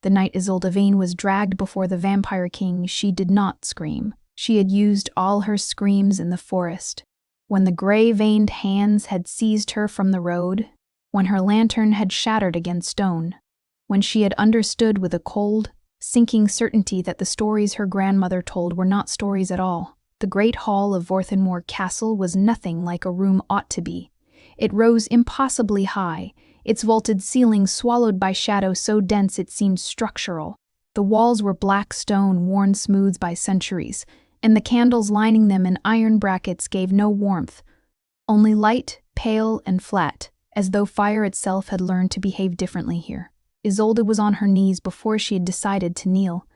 The night Isolde Vane was dragged before the Vampire King, she did not scream. She had used all her screams in the forest. When the gray-veined hands had seized her from the road, when her lantern had shattered against stone, when she had understood with a cold, sinking certainty that the stories her grandmother told were not stories at all. The great hall of Vorthenmoor Castle was nothing like a room ought to be. It rose impossibly high, its vaulted ceiling swallowed by shadow so dense it seemed structural. The walls were black stone worn smooth by centuries, and the candles lining them in iron brackets gave no warmth, only light, pale, and flat, as though fire itself had learned to behave differently here. Isolde was on her knees before she had decided to kneel.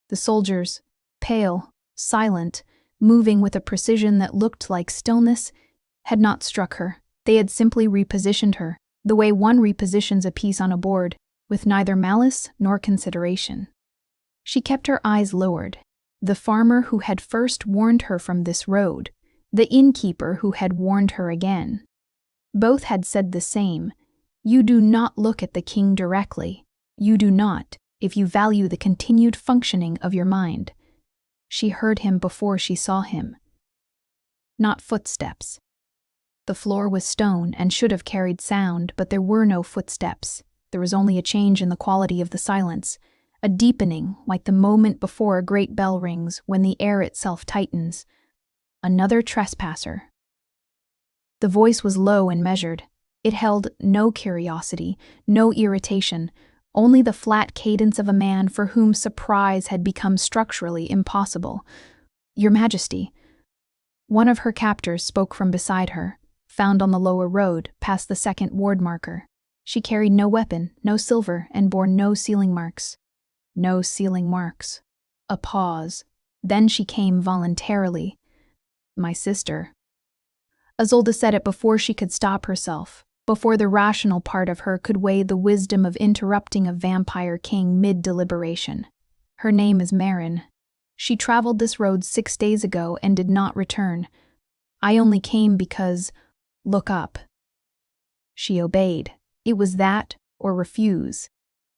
The soldiers, pale, silent, moving with a precision that looked like stillness, had not struck her. They had simply repositioned her, the way one repositions a piece on a board, with neither malice nor consideration. She kept her eyes lowered. The farmer who had first warned her from this road, the innkeeper who had warned her again. Both had said the same: you do not look at the king directly. You do not, if you value the continued functioning of your mind. She heard him before she saw him. Not footsteps. The floor was stone and should have carried sound, but there were no footsteps. There was only a change in the quality of the silence, a deepening, like the moment before a great bell rings, when the air itself tightens. Another trespasser. The voice was low and measured. It held no curiosity, no irritation, only the flat cadence of a man for whom surprise had become structurally impossible. "Your Majesty." One of her captors spoke from beside her, found on the lower road, past the second ward marker. She carried no weapon, no silver, and bore no sealing marks. No sealing marks. A pause. Then she came voluntarily. "My sister." Isolde said it before she could stop herself, before the rational part of her could weigh the wisdom of interrupting a vampire king mid-deliberation. "Her name is Marin. She traveled this road 6 days ago and did not return. I only came because... look up." She obeyed. It was that, or refuse.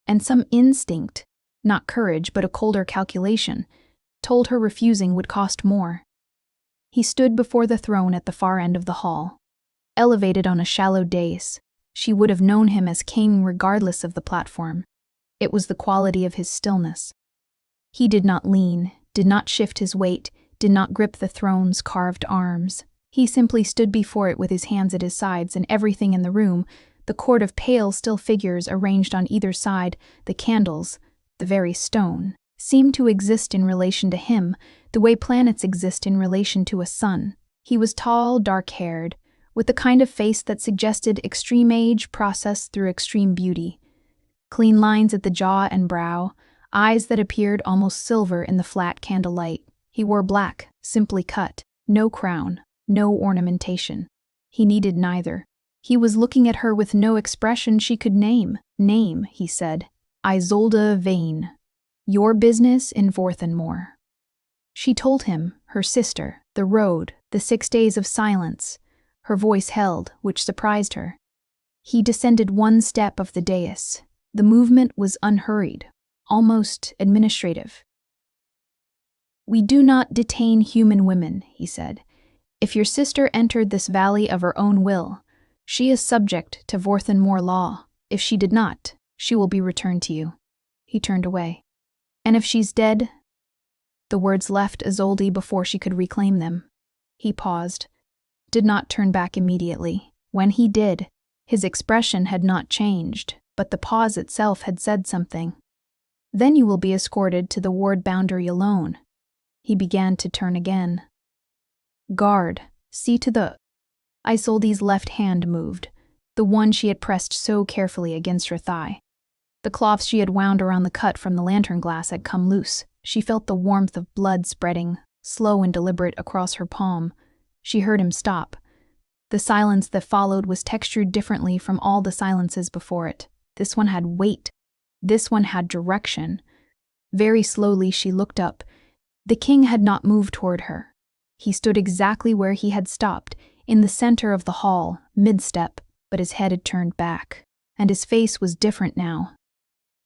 And some instinct, not courage but a colder calculation, told her refusing would cost more. He stood before the throne at the far end of the hall. Elevated on a shallow dais, she would have known him as king regardless of the platform. It was the quality of his stillness. He did not lean, did not shift his weight, did not grip the throne's carved arms. He simply stood before it with his hands at his sides, and everything in the room, the court of pale, still figures arranged on either side, the candles, the very stone, seemed to exist in relation to him, the way planets exist in relation to a sun. He was tall, dark-haired, with the kind of face that suggested extreme age processed through extreme beauty. Clean lines at the jaw and brow, eyes that appeared almost silver in the flat candlelight. He wore black, simply cut, no crown, no ornamentation. He needed neither. He was looking at her with no expression she could name. "Name," he said. "Isolde Vane. Your business in Vorthenmoor." She told him, her sister, the road, the 6 days of silence. Her voice held, which surprised her. He descended 1 step of the dais. The movement was unhurried, almost administrative. "We do not detain human women," he said. "If your sister entered this valley of her own will, she is subject to Vorthenmoor law. If she did not, she will be returned to you." He turned away. "And if she's dead?" The words left Isolde before she could reclaim them. He paused, did not turn back immediately. When he did, his expression had not changed, but the pause itself had said something. "Then you will be escorted to the ward boundary alone." He began to turn again. "Guard, see to the..." Isolde's left hand moved, the one she had pressed so carefully against her thigh. The cloth she had wound around the cut from the lantern glass had come loose. She felt the warmth of blood spreading, slow and deliberate, across her palm. She heard him stop. The silence that followed was textured differently from all the silences before it. This one had weight. This one had direction. Very slowly she looked up. The king had not moved toward her. He stood exactly where he had stopped, in the center of the hall, mid-step, but his head had turned back, and his face was different now.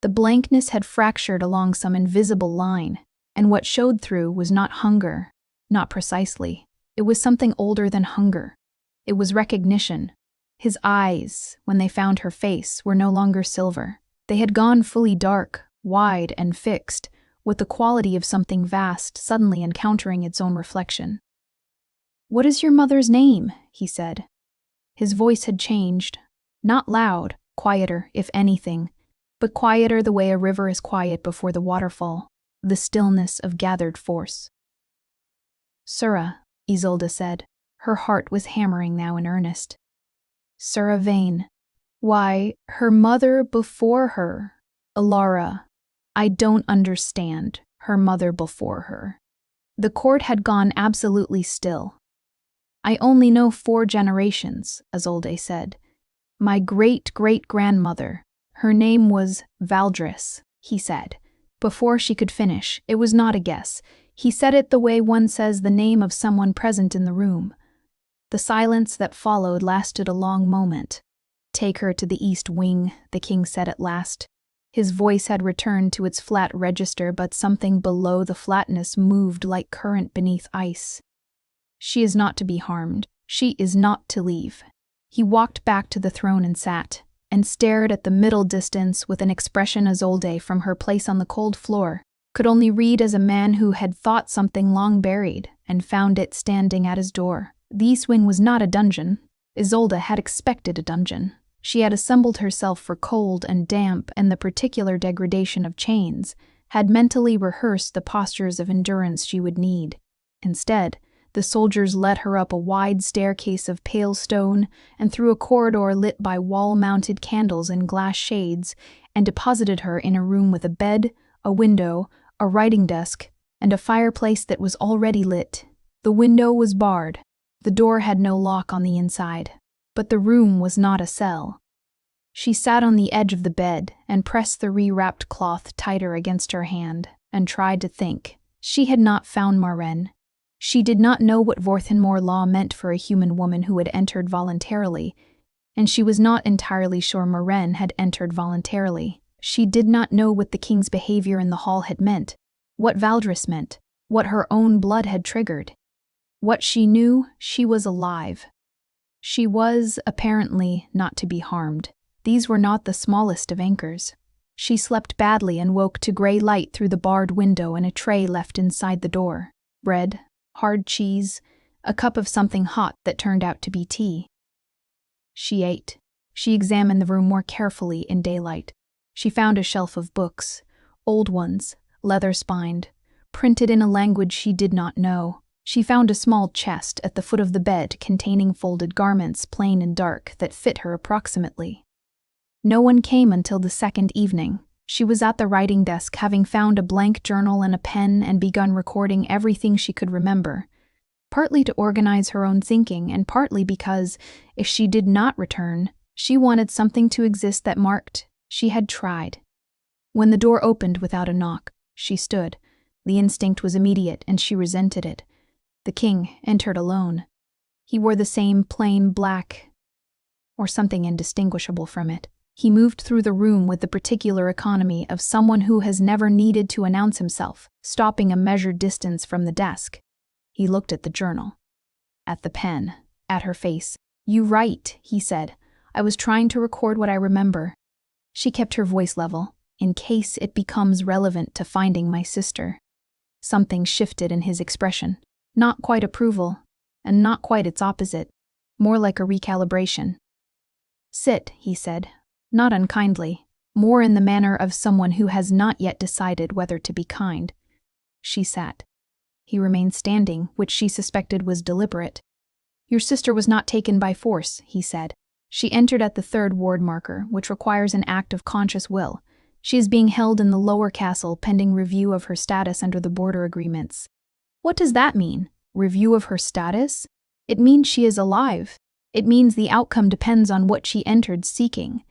The blankness had fractured along some invisible line, and what showed through was not hunger, not precisely. It was something older than hunger. It was recognition. His eyes, when they found her face, were no longer silver. They had gone fully dark, wide and fixed, with the quality of something vast suddenly encountering its own reflection. "What is your mother's name?" he said. His voice had changed. Not loud, quieter, if anything, but quieter the way a river is quiet before the waterfall, the stillness of gathered force. "Sura," Isolde said. Her heart was hammering now in earnest. "Sura Vane. Why, her mother before her. Alara. I don't understand. Her mother before her." The court had gone absolutely still. "I only know 4 generations," Isolde said. "My great-great-grandmother. Her name was Valdris," he said. Before she could finish, it was not a guess. He said it the way one says the name of someone present in the room. The silence that followed lasted a long moment. "Take her to the East Wing," the king said at last. His voice had returned to its flat register, but something below the flatness moved like current beneath ice. "She is not to be harmed. She is not to leave." He walked back to the throne and sat, and stared at the middle distance with an expression Isolde, from her place on the cold floor, could only read as a man who had thought something long buried and found it standing at his door. The East Wing was not a dungeon. Isolde had expected a dungeon. She had assembled herself for cold and damp and the particular degradation of chains, had mentally rehearsed the postures of endurance she would need. Instead, the soldiers led her up a wide staircase of pale stone and through a corridor lit by wall-mounted candles and glass shades, and deposited her in a room with a bed, a window, a writing desk, and a fireplace that was already lit. The window was barred. The door had no lock on the inside. But the room was not a cell. She sat on the edge of the bed and pressed the re-wrapped cloth tighter against her hand and tried to think. She had not found Maren. She did not know what Vorthenmore law meant for a human woman who had entered voluntarily, and she was not entirely sure Maren had entered voluntarily. She did not know what the king's behavior in the hall had meant, what Valdris meant, what her own blood had triggered. What she knew, she was alive. She was, apparently, not to be harmed. These were not the smallest of anchors. She slept badly and woke to grey light through the barred window and a tray left inside the door. Bread, hard cheese, a cup of something hot that turned out to be tea. She ate. She examined the room more carefully in daylight. She found a shelf of books, old ones, leather-spined, printed in a language she did not know. She found a small chest at the foot of the bed containing folded garments, plain and dark, that fit her approximately. No one came until the second evening. She was at the writing desk, having found a blank journal and a pen and begun recording everything she could remember, partly to organize her own thinking and partly because, if she did not return, she wanted something to exist that marked she had tried. When the door opened without a knock, she stood. The instinct was immediate, and she resented it. The king entered alone. He wore the same plain black, or something indistinguishable from it. He moved through the room with the particular economy of someone who has never needed to announce himself, stopping a measured distance from the desk. He looked at the journal, at the pen, at her face. "You write," he said. "I was trying to record what I remember." She kept her voice level, in case it becomes relevant to finding my sister. Something shifted in his expression. Not quite approval, and not quite its opposite, more like a recalibration. "Sit," he said, not unkindly, more in the manner of someone who has not yet decided whether to be kind. She sat. He remained standing, which she suspected was deliberate. "Your sister was not taken by force," he said. "She entered at the 3rd ward marker, which requires an act of conscious will. She is being held in the lower castle pending review of her status under the border agreements." "What does that mean? Review of her status?" "It means she is alive. It means the outcome depends on what she entered seeking."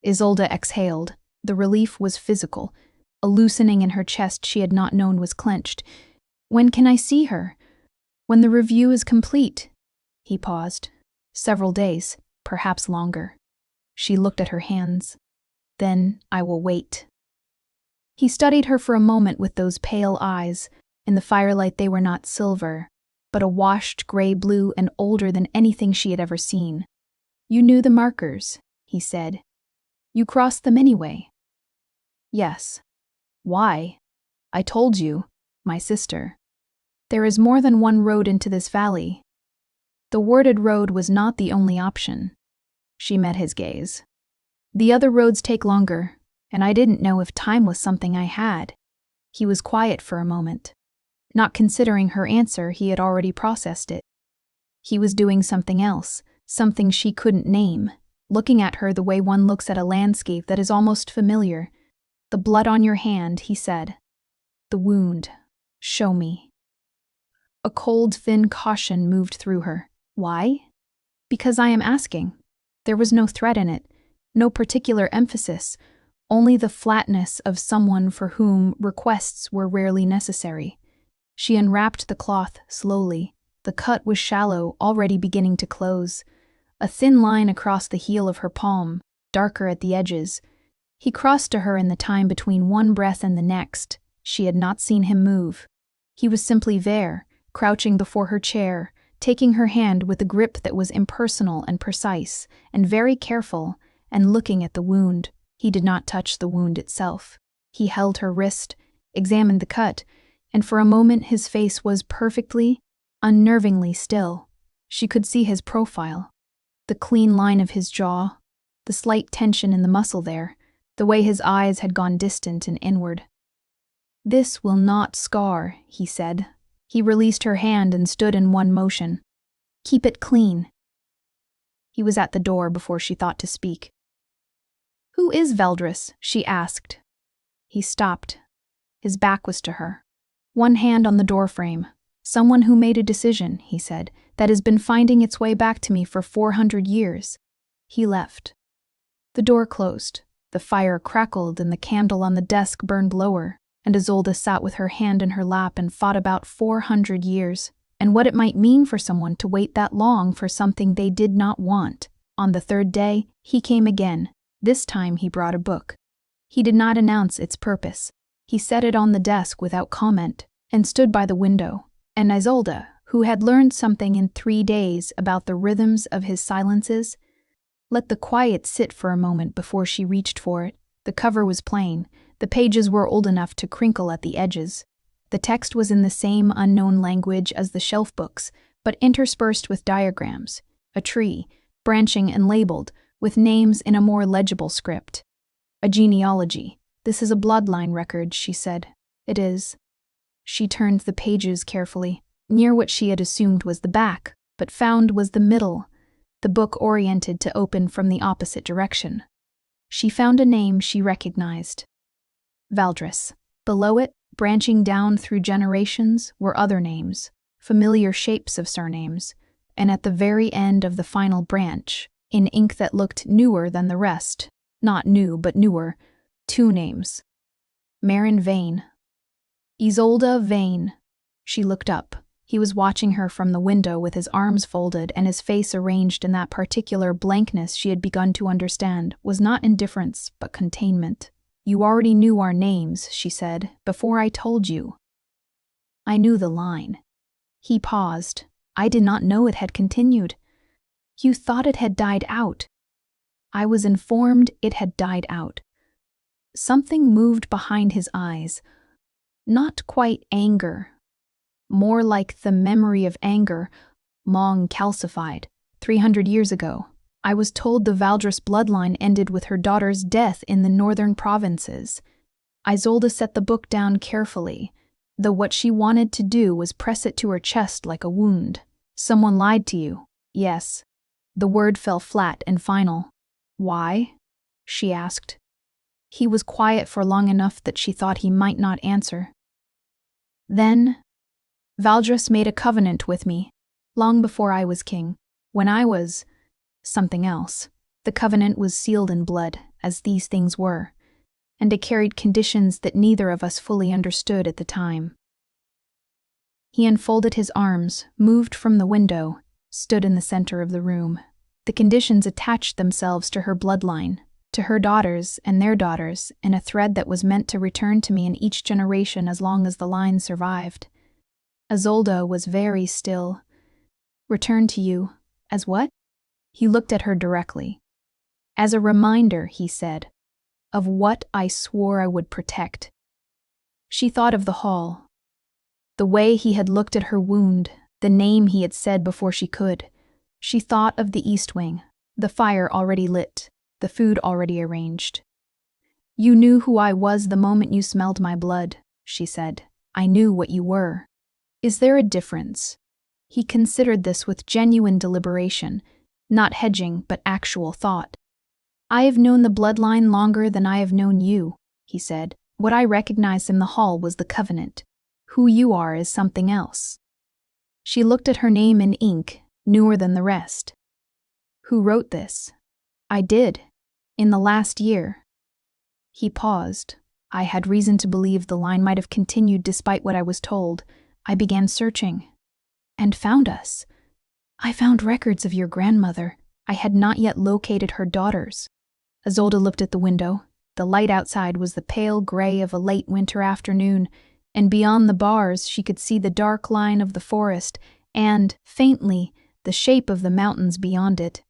Isolde exhaled. The relief was physical. A loosening in her chest she had not known was clenched. "When can I see her?" "When the review is complete." He paused. "Several days, perhaps longer." She looked at her hands. "Then I will wait." He studied her for a moment with those pale eyes. In the firelight they were not silver, but a washed gray-blue and older than anything she had ever seen. "You knew the markers," he said. "You crossed them anyway." "Yes." "Why?" "I told you, my sister. There is more than one road into this valley." The worded road was not the only option. She met his gaze. "The other roads take longer, and I didn't know if time was something I had." He was quiet for a moment. Not considering her answer, he had already processed it. He was doing something else, something she couldn't name, looking at her the way one looks at a landscape that is almost familiar. "The blood on your hand," he said. "The wound. Show me." A cold, thin caution moved through her. "Why?" "Because I am asking." There was no threat in it, no particular emphasis, only the flatness of someone for whom requests were rarely necessary. She unwrapped the cloth slowly. The cut was shallow, already beginning to close. A thin line across the heel of her palm, darker at the edges. He crossed to her in the time between one breath and the next. She had not seen him move. He was simply there, crouching before her chair, taking her hand with a grip that was impersonal and precise, and very careful, and looking at the wound. He did not touch the wound itself. He held her wrist, examined the cut, and for a moment his face was perfectly, unnervingly still. She could see his profile, the clean line of his jaw, the slight tension in the muscle there, the way his eyes had gone distant and inward. "This will not scar," he said. He released her hand and stood in one motion. "Keep it clean." He was at the door before she thought to speak. "Who is Valdris?" she asked. He stopped. His back was to her. One hand on the doorframe. "Someone who made a decision," he said, "that has been finding its way back to me for 400 years. He left. The door closed. The fire crackled and the candle on the desk burned lower, and Isolde sat with her hand in her lap and thought about 400 years, and what it might mean for someone to wait that long for something they did not want. On the third day, he came again. This time he brought a book. He did not announce its purpose. He set it on the desk without comment, and stood by the window, and Isolde, who had learned something in 3 days about the rhythms of his silences, let the quiet sit for a moment before she reached for it. The cover was plain. The pages were old enough to crinkle at the edges. The text was in the same unknown language as the shelf books, but interspersed with diagrams, a tree, branching and labeled, with names in a more legible script. "A genealogy. This is a bloodline record," she said. "It is." She turned the pages carefully, near what she had assumed was the back, but found was the middle, the book oriented to open from the opposite direction. She found a name she recognized. Valdris. Below it, branching down through generations, were other names, familiar shapes of surnames, and at the very end of the final branch, in ink that looked newer than the rest, not new but newer, 2 names. Marin Vane. Isolde Vane. She looked up. He was watching her from the window with his arms folded and his face arranged in that particular blankness she had begun to understand was not indifference but containment. "You already knew our names," she said, "before I told you." "I knew the line." He paused. "I did not know it had continued." "You thought it had died out." "I was informed it had died out." Something moved behind his eyes. Not quite anger. More like the memory of anger, long calcified, 300 years ago. "I was told the Valdris bloodline ended with her daughter's death in the northern provinces." Isolde set the book down carefully, though what she wanted to do was press it to her chest like a wound. "Someone lied to you." "Yes." The word fell flat and final. "Why?" she asked. He was quiet for long enough that she thought he might not answer. "Then, Valdris made a covenant with me, long before I was king, when I was something else. The covenant was sealed in blood, as these things were, and it carried conditions that neither of us fully understood at the time." He unfolded his arms, moved from the window, stood in the center of the room. The conditions attached themselves to her bloodline, to her daughters and their daughters, in a thread that was meant to return to me in each generation as long as the line survived. Isolde was very still. Return to you. As what? He looked at her directly. As a reminder, he said, of what I swore I would protect. She thought of the hall. The way he had looked at her wound, the name he had said before she could. She thought of the east wing, the fire already lit, the food already arranged. You knew who I was the moment you smelled my blood, she said. I knew what you were. Is there a difference? He considered this with genuine deliberation, not hedging but actual thought. I have known the bloodline longer than I have known you, he said. What I recognized in the hall was the covenant. Who you are is something else. She looked at her name in ink, newer than the rest. Who wrote this? I did. In the last year. He paused. I had reason to believe the line might have continued despite what I was told. I began searching. And found us. I found records of your grandmother. I had not yet located her daughters. Isolde looked at the window. The light outside was the pale gray of a late winter afternoon, and beyond the bars she could see the dark line of the forest and, faintly, the shape of the mountains beyond it.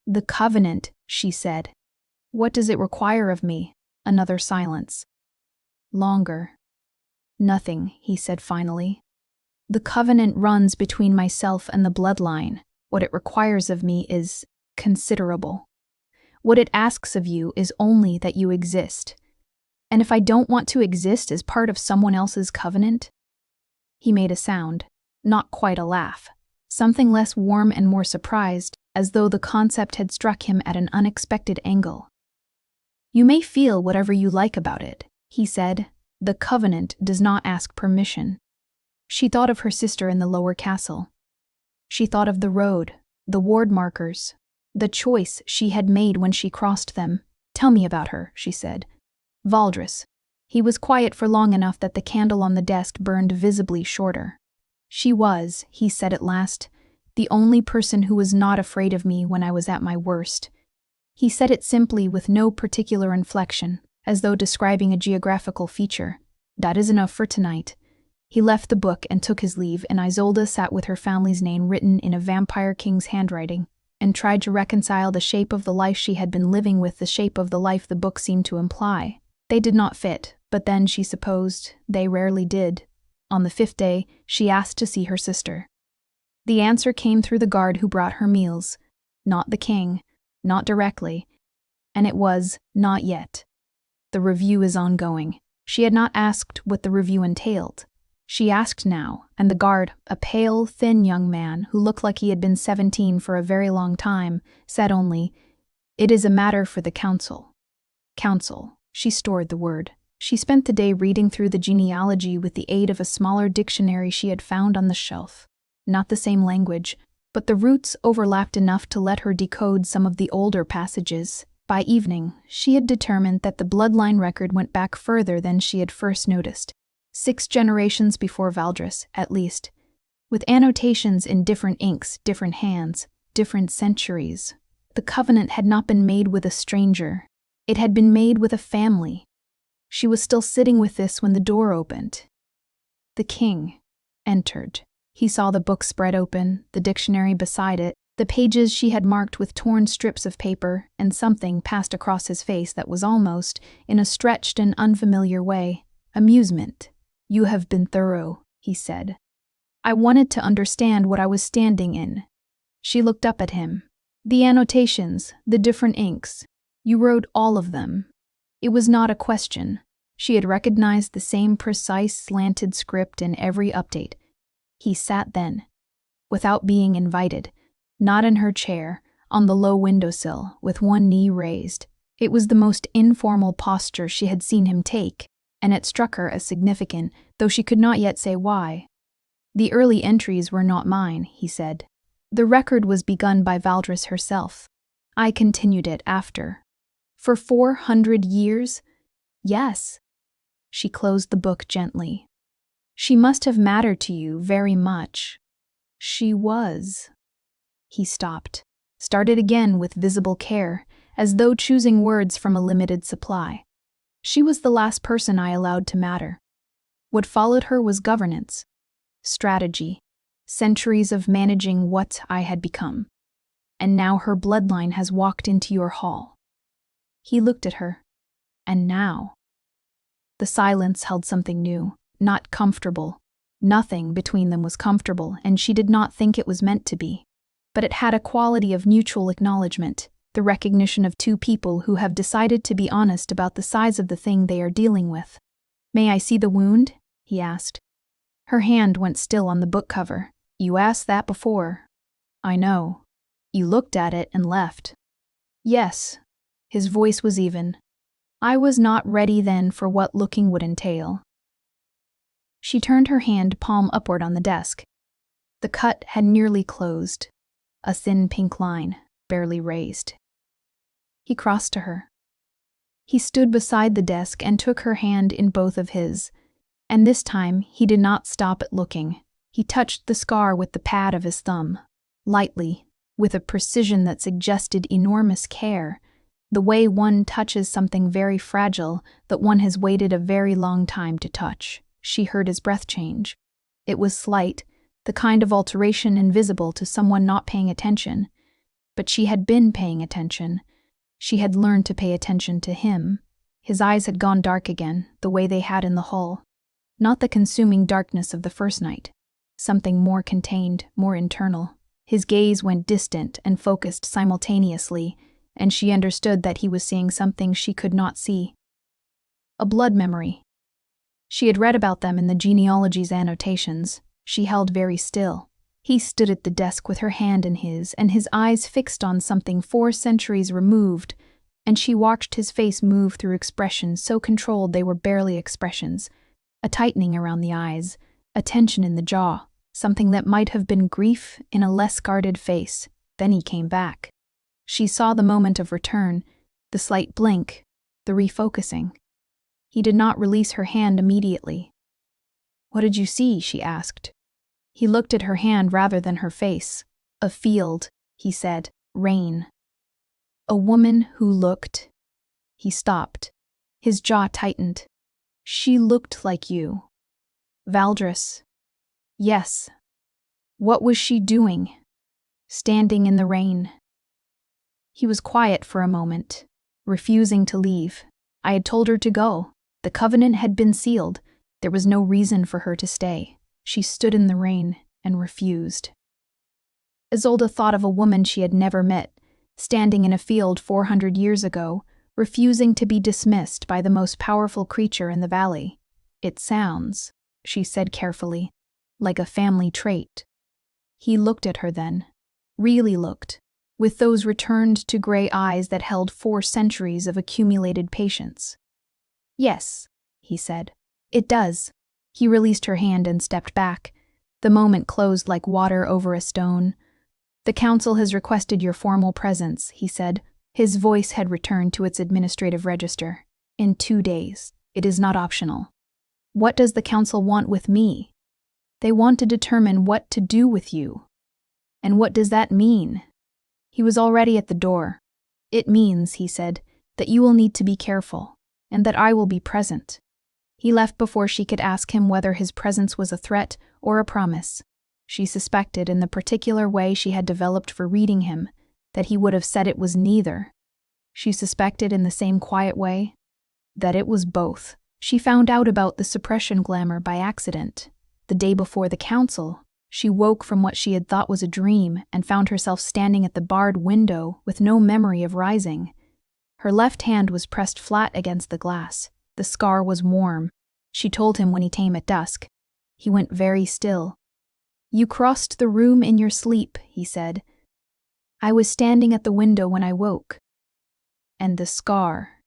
The covenant, she said. What does it require of me? Another silence. Longer. Nothing, he said finally. The covenant runs between myself and the bloodline. What it requires of me is considerable. What it asks of you is only that you exist. And if I don't want to exist as part of someone else's covenant? He made a sound, not quite a laugh, something less warm and more surprised, as though the concept had struck him at an unexpected angle. You may feel whatever you like about it, he said. The covenant does not ask permission. She thought of her sister in the lower castle. She thought of the road, the ward markers, the choice she had made when she crossed them. Tell me about her, she said. Valdris. He was quiet for long enough that the candle on the desk burned visibly shorter. She was, he said at last, the only person who was not afraid of me when I was at my worst. He said it simply with no particular inflection, as though describing a geographical feature. That is enough for tonight. He left the book and took his leave, and Isolde sat with her family's name written in a vampire king's handwriting, and tried to reconcile the shape of the life she had been living with the shape of the life the book seemed to imply. They did not fit, but then, she supposed, they rarely did. On the 5th day, she asked to see her sister. The answer came through the guard who brought her meals. Not the king, not directly, and it was not yet. The review is ongoing. She had not asked what the review entailed. She asked now, and the guard, a pale, thin young man who looked like he had been 17 for a very long time, said only, "It is a matter for the council." Council. She stored the word. She spent the day reading through the genealogy with the aid of a smaller dictionary she had found on the shelf. Not the same language, but the roots overlapped enough to let her decode some of the older passages. By evening, she had determined that the bloodline record went back further than she had first noticed. 6 generations before Valdris, at least, with annotations in different inks, different hands, different centuries. The covenant had not been made with a stranger. It had been made with a family. She was still sitting with this when the door opened. The king entered. He saw the book spread open, the dictionary beside it, the pages she had marked with torn strips of paper, and something passed across his face that was almost, in a stretched and unfamiliar way, amusement. "You have been thorough," he said. "I wanted to understand what I was standing in." She looked up at him. "The annotations, the different inks. You wrote all of them." It was not a question. She had recognized the same precise slanted script in every update. He sat then, without being invited, not in her chair, on the low windowsill, with one knee raised. It was the most informal posture she had seen him take, and it struck her as significant, though she could not yet say why. "The early entries were not mine," he said. "The record was begun by Valdris herself. I continued it after." "For 400 years?" "Yes." She closed the book gently. "She must have mattered to you very much." "She was." He stopped, started again with visible care, as though choosing words from a limited supply. She was the last person I allowed to matter. What followed her was governance, strategy, centuries of managing what I had become. And now her bloodline has walked into your hall. He looked at her. And now? The silence held something new, not comfortable. Nothing between them was comfortable, and she did not think it was meant to be. But it had a quality of mutual acknowledgement, the recognition of two people who have decided to be honest about the size of the thing they are dealing with. "May I see the wound?" he asked. Her hand went still on the book cover. "You asked that before." "I know. You looked at it and left." "Yes." His voice was even. "I was not ready then for what looking would entail." She turned her hand palm upward on the desk. The cut had nearly closed, a thin pink line, barely raised. He crossed to her. He stood beside the desk and took her hand in both of his, and this time he did not stop at looking. He touched the scar with the pad of his thumb, lightly, with a precision that suggested enormous care, the way one touches something very fragile that one has waited a very long time to touch. She heard his breath change. It was slight, the kind of alteration invisible to someone not paying attention. But she had been paying attention. She had learned to pay attention to him. His eyes had gone dark again, the way they had in the hall. Not the consuming darkness of the first night. Something more contained, more internal. His gaze went distant and focused simultaneously, and she understood that he was seeing something she could not see. A blood memory. She had read about them in the genealogy's annotations. She held very still. He stood at the desk with her hand in his, and his eyes fixed on something 4 centuries removed, and she watched his face move through expressions so controlled they were barely expressions. A tightening around the eyes, a tension in the jaw, something that might have been grief in a less guarded face. Then he came back. She saw the moment of return, the slight blink, the refocusing. He did not release her hand immediately. "What did you see?" she asked. He looked at her hand rather than her face. "A field," he said. "Rain." "A woman who looked." He stopped. His jaw tightened. "She looked like you." "Valdris." "Yes." "What was she doing?" "Standing in the rain." He was quiet for a moment, refusing to leave. I had told her to go. The covenant had been sealed. There was no reason for her to stay. She stood in the rain and refused. Isolde thought of a woman she had never met, standing in a field 400 years ago, refusing to be dismissed by the most powerful creature in the valley. "It sounds," she said carefully, "like a family trait." He looked at her then, really looked, with those returned to gray eyes that held 4 centuries of accumulated patience. "Yes," he said, "it does." He released her hand and stepped back. The moment closed like water over a stone. "The council has requested your formal presence," he said. His voice had returned to its administrative register. "In 2 days. It is not optional." "What does the council want with me?" "They want to determine what to do with you." "And what does that mean?" He was already at the door. "It means," he said, "that you will need to be careful, and that I will be present." He left before she could ask him whether his presence was a threat or a promise. She suspected, in the particular way she had developed for reading him, that he would have said it was neither. She suspected, in the same quiet way, that it was both. She found out about the suppression glamour by accident. The day before the council, she woke from what she had thought was a dream and found herself standing at the barred window with no memory of rising. Her left hand was pressed flat against the glass. The scar was warm. She told him when he came at dusk. He went very still. "You crossed the room in your sleep," he said. "I was standing at the window when I woke." "And the scar?"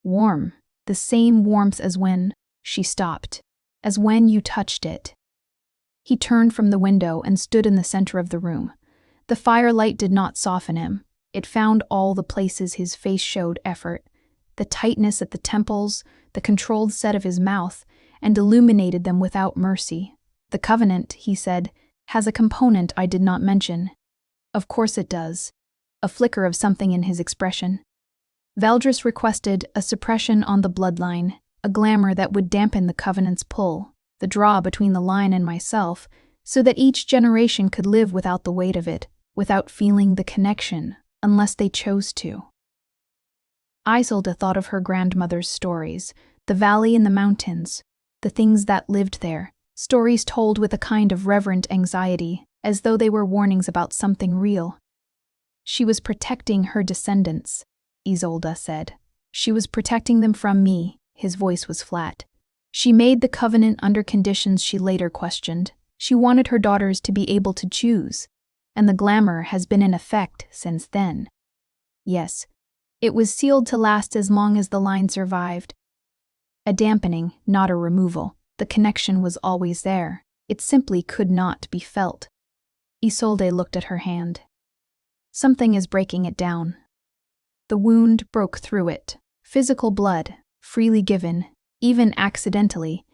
"Warm. The same warmth as when—" She stopped. "As when you touched it." He turned from the window and stood in the center of the room. The firelight did not soften him. It found all the places his face showed effort, the tightness at the temples, the controlled set of his mouth, and illuminated them without mercy. "The covenant," he said, "has a component I did not mention." "Of course it does." a flicker of something in his expression. Valdris requested a suppression on the bloodline, a glamour that would dampen the Covenant's pull, the draw between the line and myself, so that each generation could live without the weight of it, without feeling the connection, unless they chose to. Isolde thought of her grandmother's stories, the valley and the mountains, the things that lived there, stories told with a kind of reverent anxiety, as though they were warnings about something real. She was protecting her descendants, Isolde said. She was protecting them from me. His voice was flat. She made the covenant under conditions she later questioned. She wanted her daughters to be able to choose, and the glamour has been in effect since then. Yes, it was sealed to last as long as the line survived. A dampening, not a removal. The connection was always there. It simply could not be felt. Isolde looked at her hand. Something is breaking it down. The wound broke through it. Physical blood, freely given, even accidentally,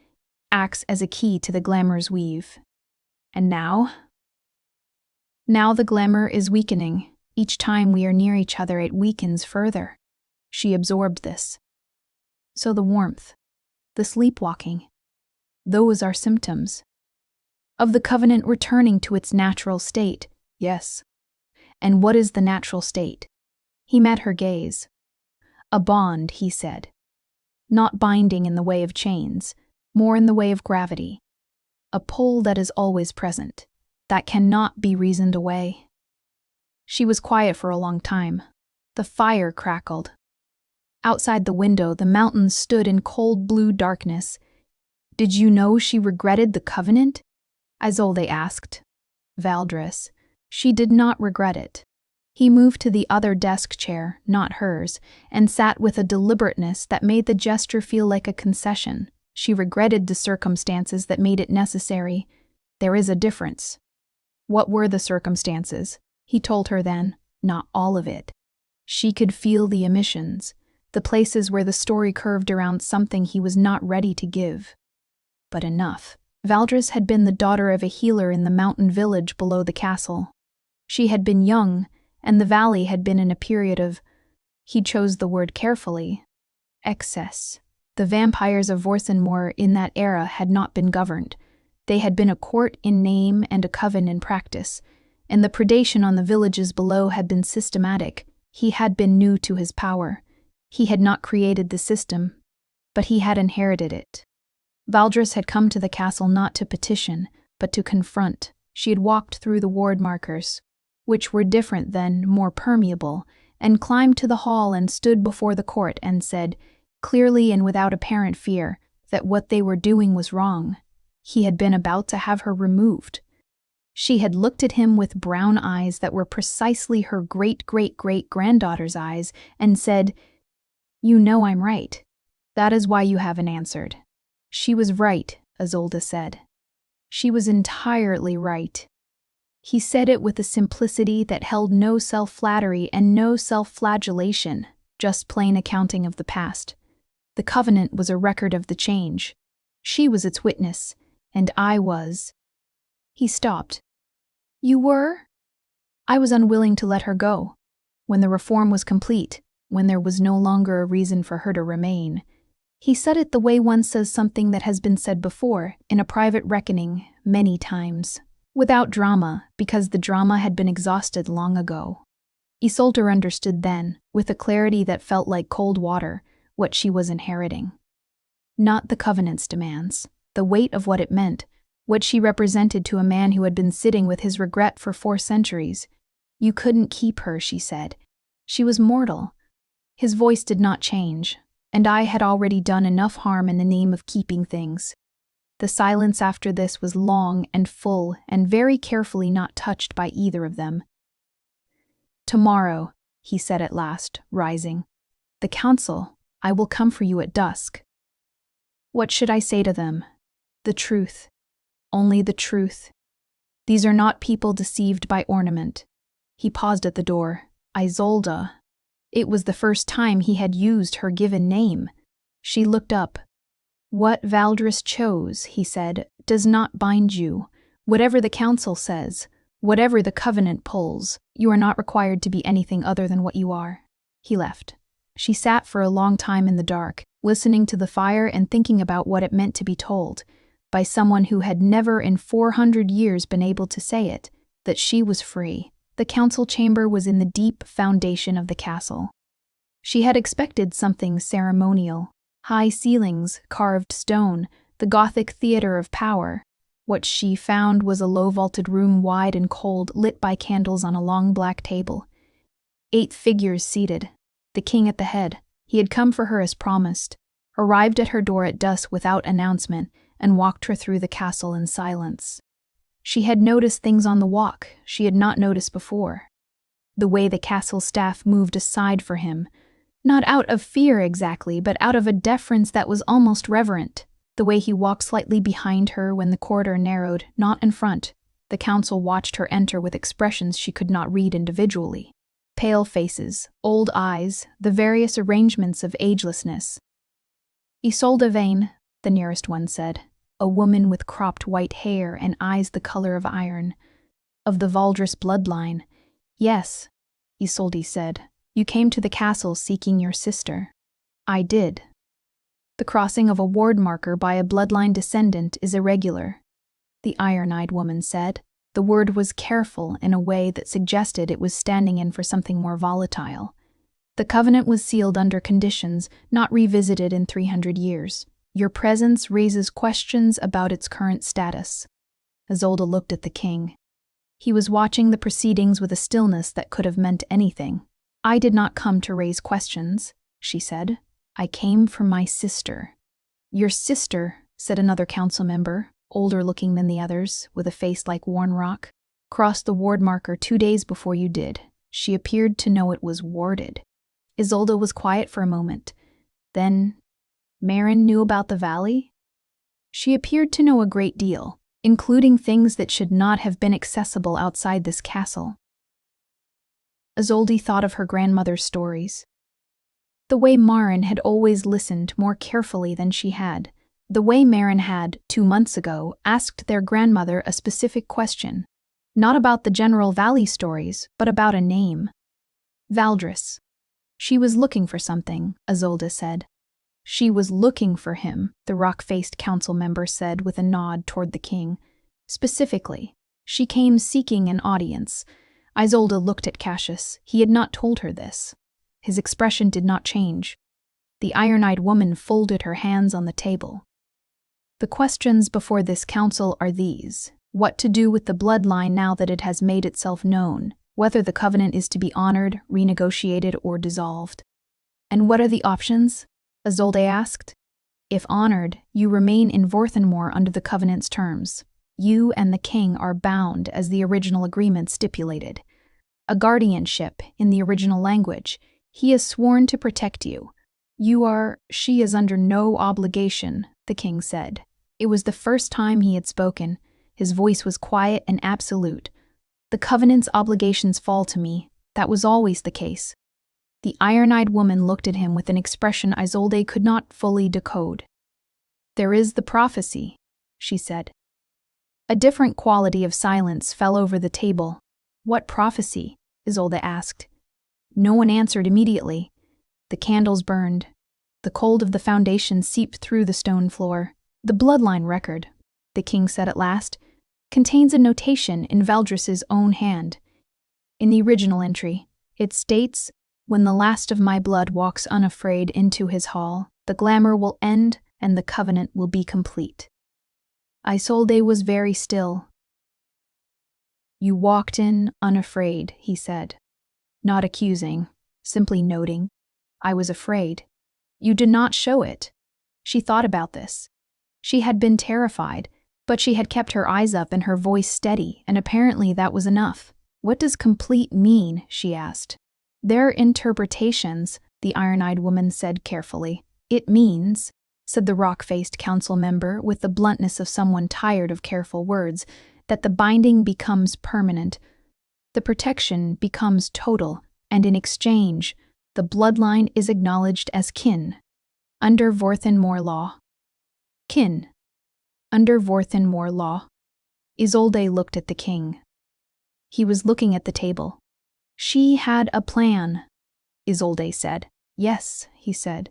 acts as a key to the glamour's weave. And now? Now the glamour is weakening. Each time we are near each other, it weakens further. She absorbed this. So the warmth, the sleepwalking, those are symptoms of the covenant returning to its natural state. Yes. And what is the natural state? He met her gaze. A bond, he said. Not binding in the way of chains, more in the way of gravity. A pull that is always present, that cannot be reasoned away. She was quiet for a long time. The fire crackled. Outside the window, the mountains stood in cold blue darkness. Did you know she regretted the covenant? Isolde asked. Valdris. She did not regret it. He moved to the other desk chair, not hers, and sat with a deliberateness that made the gesture feel like a concession. She regretted the circumstances that made it necessary. There is a difference. What were the circumstances? He told her then. Not all of it. She could feel the emissions, the places where the story curved around something he was not ready to give. But enough. Valdris had been the daughter of a healer in the mountain village below the castle. She had been young, and the valley had been in a period of, he chose the word carefully, excess. The vampires of Vorsenmoor in that era had not been governed. They had been a court in name and a coven in practice, and the predation on the villages below had been systematic. He had been new to his power. He had not created the system, but he had inherited it. Valdris had come to the castle not to petition, but to confront. She had walked through the ward markers, which were different then, more permeable, and climbed to the hall and stood before the court and said, clearly and without apparent fear, that what they were doing was wrong. He had been about to have her removed. She had looked at him with brown eyes that were precisely her great-great-great-granddaughter's eyes and said, "You know I'm right. That is why you haven't answered." She was right, Isolde said. She was entirely right. He said it with a simplicity that held no self-flattery and no self-flagellation, just plain accounting of the past. The covenant was a record of the change. She was its witness, and I was. He stopped. You were? I was unwilling to let her go. When the reform was complete, when there was no longer a reason for her to remain. He said it the way one says something that has been said before, in a private reckoning, many times. Without drama, because the drama had been exhausted long ago. Isolde understood then, with a clarity that felt like cold water, what she was inheriting. Not the covenant's demands, the weight of what it meant, what she represented to a man who had been sitting with his regret for 4 centuries. You couldn't keep her, she said. She was mortal. His voice did not change, and I had already done enough harm in the name of keeping things. The silence after this was long and full and very carefully not touched by either of them. Tomorrow, he said at last, rising. The council, I will come for you at dusk. What should I say to them? The truth. Only the truth. These are not people deceived by ornament. He paused at the door. Isolde. It was the first time he had used her given name. She looked up. What Valdris chose, he said, does not bind you. Whatever the council says, Whatever the covenant pulls, you are not required to be anything other than what you are. He left. She sat for a long time in the dark, listening to the fire and thinking about what it meant to be told, by someone who had never in 400 years been able to say it, that she was free. The council chamber was in the deep foundation of the castle. She had expected something ceremonial. High ceilings, carved stone, the Gothic theater of power. What she found was a low-vaulted room, wide and cold, lit by candles on a long black table. 8 figures seated, the king at the head. He had come for her as promised, arrived at her door at dusk without announcement, and walked her through the castle in silence. She had noticed things on the walk she had not noticed before. The way the castle staff moved aside for him, not out of fear exactly, but out of a deference that was almost reverent. The way he walked slightly behind her when the corridor narrowed, not in front. The council watched her enter with expressions she could not read individually. Pale faces, old eyes, the various arrangements of agelessness. Isolde Vane, the nearest one said, a woman with cropped white hair and eyes the color of iron. Of the Valdris bloodline. Yes, Isolde said. You came to the castle seeking your sister. I did. The crossing of a ward marker by a bloodline descendant is irregular, the iron-eyed woman said. The word was careful in a way that suggested it was standing in for something more volatile. The covenant was sealed under conditions not revisited in 300 years. Your presence raises questions about its current status. Isolde looked at the king. He was watching the proceedings with a stillness that could have meant anything. I did not come to raise questions, she said. I came for my sister. Your sister, said another council member, older looking than the others, with a face like worn rock, crossed the ward marker 2 days before you did. She appeared to know it was warded. Isolde was quiet for a moment. Then, Marin knew about the valley? She appeared to know a great deal, including things that should not have been accessible outside this castle. Isolde thought of her grandmother's stories. The way Marin had always listened more carefully than she had. The way Marin had, 2 months ago, asked their grandmother a specific question. Not about the general valley stories, but about a name. Valdris. She was looking for something, Isolde said. She was looking for him, the rock-faced council member said with a nod toward the king. Specifically, she came seeking an audience. Isolde looked at Cassius. He had not told her this. His expression did not change. The iron-eyed woman folded her hands on the table. The questions before this council are these. What to do with the bloodline now that it has made itself known? Whether the covenant is to be honored, renegotiated, or dissolved. And what are the options? Isolde asked. If honored, you remain in Vorthenmoor under the covenant's terms. You and the king are bound as the original agreement stipulated. A guardianship in the original language. He is sworn to protect you. She is under no obligation, the king said. It was the first time he had spoken. His voice was quiet and absolute. The covenant's obligations fall to me. That was always the case. The iron-eyed woman looked at him with an expression Isolde could not fully decode. There is the prophecy, she said. A different quality of silence fell over the table. What prophecy? Isolde asked. No one answered immediately. The candles burned. The cold of the foundation seeped through the stone floor. The bloodline record, the king said at last, contains a notation in Valdris's own hand. In the original entry, it states, when the last of my blood walks unafraid into his hall, the glamour will end and the covenant will be complete. Isolde was very still. You walked in unafraid, he said. Not accusing, simply noting. I was afraid. You did not show it. She thought about this. She had been terrified, but she had kept her eyes up and her voice steady, and apparently that was enough. What does complete mean? She asked. There are interpretations, the iron-eyed woman said carefully. It means, said the rock-faced council member with the bluntness of someone tired of careful words, that the binding becomes permanent. The protection becomes total, and in exchange, the bloodline is acknowledged as kin, under Vorthenmoor law. Kin, under Vorthenmoor law. Isolde looked at the king. He was looking at the table. She had a plan, Isolde said. Yes, he said.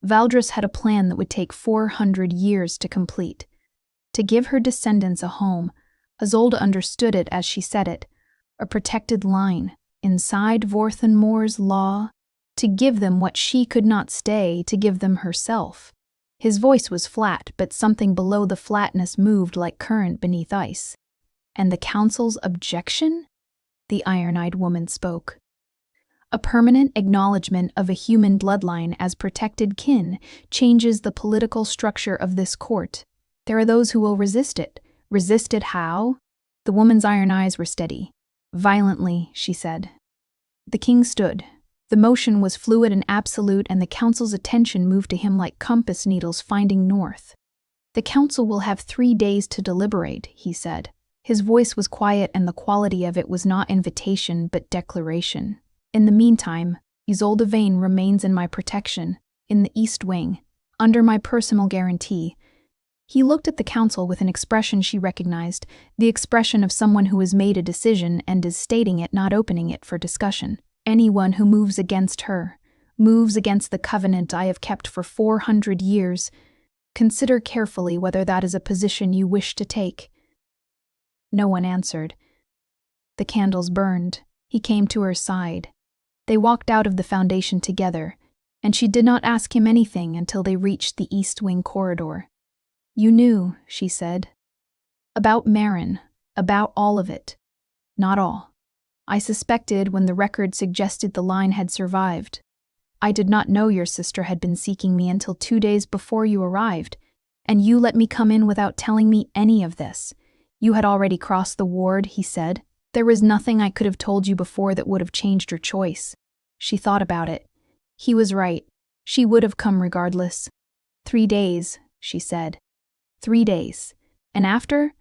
Valdris had a plan that would take 400 years to complete. To give her descendants a home, Isolde understood it as she said it, a protected line, inside Vorthen Moore's law, to give them what she could not stay, to give them herself. His voice was flat, but something below the flatness moved like current beneath ice. And the council's objection? The iron-eyed woman spoke. A permanent acknowledgement of a human bloodline as protected kin changes the political structure of this court. There are those who will resist it. Resist it how? The woman's iron eyes were steady. Violently, she said. The king stood. The motion was fluid and absolute, and the council's attention moved to him like compass needles finding north. The council will have 3 days to deliberate, he said. His voice was quiet, and the quality of it was not invitation but declaration. In the meantime, Isolde Vane remains in my protection, in the East Wing, under my personal guarantee. He looked at the council with an expression she recognized, the expression of someone who has made a decision and is stating it, not opening it for discussion. Anyone who moves against her, moves against the covenant I have kept for 400 years, consider carefully whether that is a position you wish to take. No one answered. The candles burned. He came to her side. They walked out of the foundation together, and she did not ask him anything until they reached the East Wing corridor. You knew, she said. About Marin, about all of it. Not all. I suspected when the record suggested the line had survived. I did not know your sister had been seeking me until 2 days before you arrived, and you let me come in without telling me any of this. You had already crossed the ward, he said. There was nothing I could have told you before that would have changed your choice. She thought about it. He was right. She would have come regardless. 3 days, she said. 3 days. And after?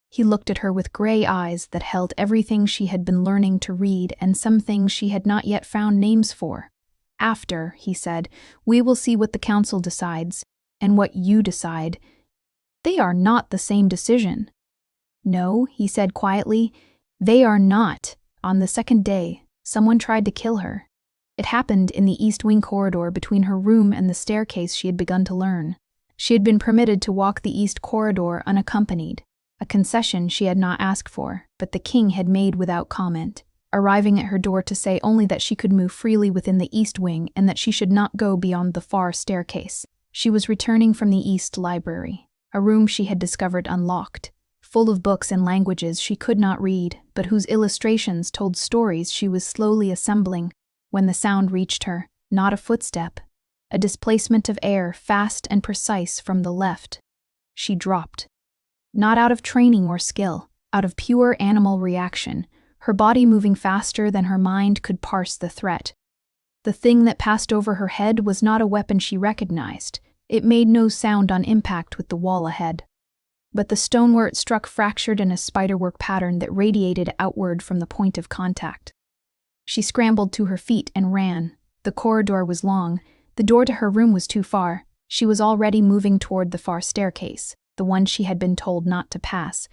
He looked at her with gray eyes that held everything she had been learning to read and some things she had not yet found names for. After, he said, we will see what the council decides, and what you decide. They are not the same decision. No, he said quietly, they are not. On the second day, someone tried to kill her. It happened in the East Wing corridor between her room and the staircase she had begun to learn. She had been permitted to walk the East corridor unaccompanied, a concession she had not asked for, but the king had made without comment, arriving at her door to say only that she could move freely within the East Wing and that she should not go beyond the far staircase. She was returning from the East Library, a room she had discovered unlocked, full of books and languages she could not read, but whose illustrations told stories she was slowly assembling, when the sound reached her, not a footstep, a displacement of air fast and precise from the left. She dropped. Not out of training or skill, out of pure animal reaction, her body moving faster than her mind could parse the threat. The thing that passed over her head was not a weapon she recognized. It made no sound on impact with the wall ahead. But the stone where it struck fractured in a spiderwork pattern that radiated outward from the point of contact. She scrambled to her feet and ran. The corridor was long. The door to her room was too far. She was already moving toward the far staircase, the one she had been told not to pass,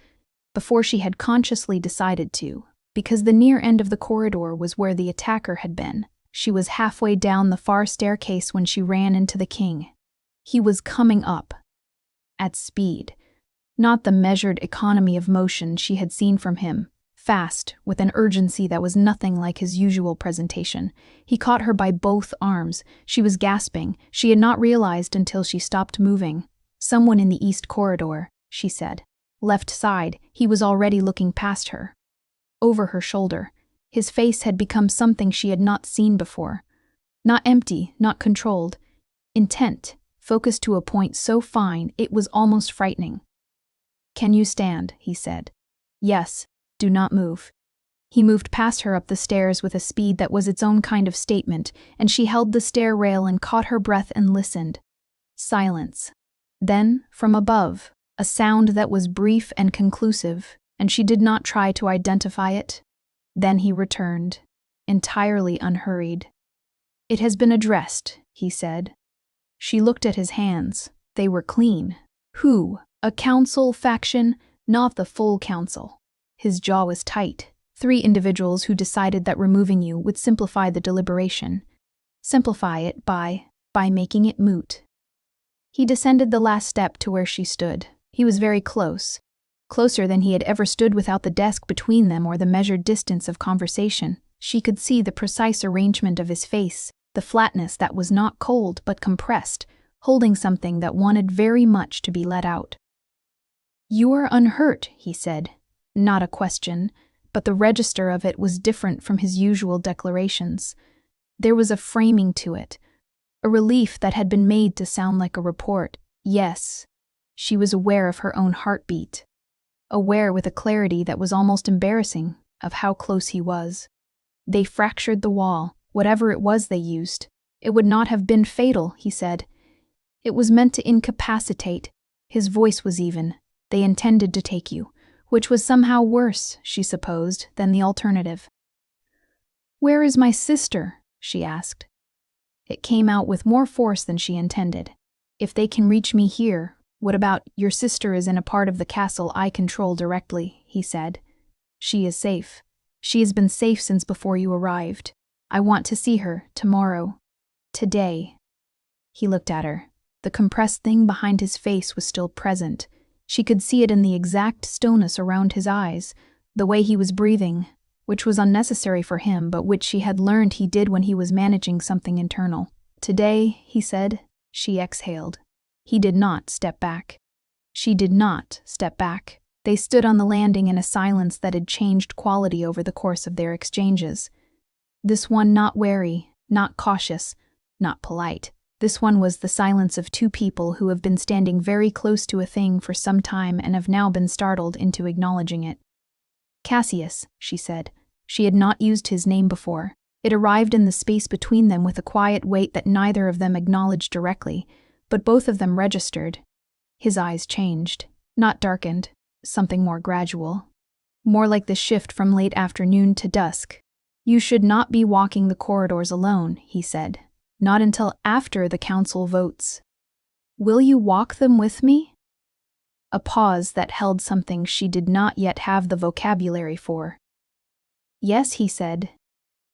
before she had consciously decided to, because the near end of the corridor was where the attacker had been. She was halfway down the far staircase when she ran into the king. He was coming up. At speed. Not the measured economy of motion she had seen from him. Fast, with an urgency that was nothing like his usual presentation. He caught her by both arms. She was gasping. She had not realized until she stopped moving. Someone in the east corridor, she said. Left side, he was already looking past her. Over her shoulder. His face had become something she had not seen before. Not empty, not controlled. Intent, focused to a point so fine it was almost frightening. Can you stand? He said. Yes. Do not move. He moved past her up the stairs with a speed that was its own kind of statement, and she held the stair rail and caught her breath and listened. Silence. Then, from above, a sound that was brief and conclusive, and she did not try to identify it. Then he returned, entirely unhurried. It has been addressed, he said. She looked at his hands. They were clean. Who? A council faction? Not the full council. His jaw was tight. 3 individuals who decided that removing you would simplify the deliberation. Simplify it by making it moot. He descended the last step to where she stood. He was very close. Closer than he had ever stood without the desk between them or the measured distance of conversation. She could see the precise arrangement of his face, the flatness that was not cold but compressed, holding something that wanted very much to be let out. "You are unhurt," he said. Not a question, but the register of it was different from his usual declarations. There was a framing to it, a relief that had been made to sound like a report. Yes, she was aware of her own heartbeat, aware with a clarity that was almost embarrassing of how close he was. They fractured the wall, whatever it was they used. It would not have been fatal, he said. It was meant to incapacitate. His voice was even. They intended to take you, which was somehow worse, she supposed, than the alternative. "Where is my sister?" she asked. It came out with more force than she intended. "If they can reach me here, what about your sister is in a part of the castle I control directly," he said. "She is safe. She has been safe since before you arrived. I want to see her, tomorrow. Today." He looked at her. The compressed thing behind his face was still present. She could see it in the exact stillness around his eyes, the way he was breathing, which was unnecessary for him, but which she had learned he did when he was managing something internal. "Today," he said. She exhaled. He did not step back. She did not step back. They stood on the landing in a silence that had changed quality over the course of their exchanges. This one not wary, not cautious, not polite. This one was the silence of 2 people who have been standing very close to a thing for some time and have now been startled into acknowledging it. "Cassius," she said. She had not used his name before. It arrived in the space between them with a quiet weight that neither of them acknowledged directly, but both of them registered. His eyes changed, not darkened, something more gradual. More like the shift from late afternoon to dusk. "You should not be walking the corridors alone," he said. "Not until after the council votes. Will you walk them with me?" A pause that held something she did not yet have the vocabulary for. "Yes," he said.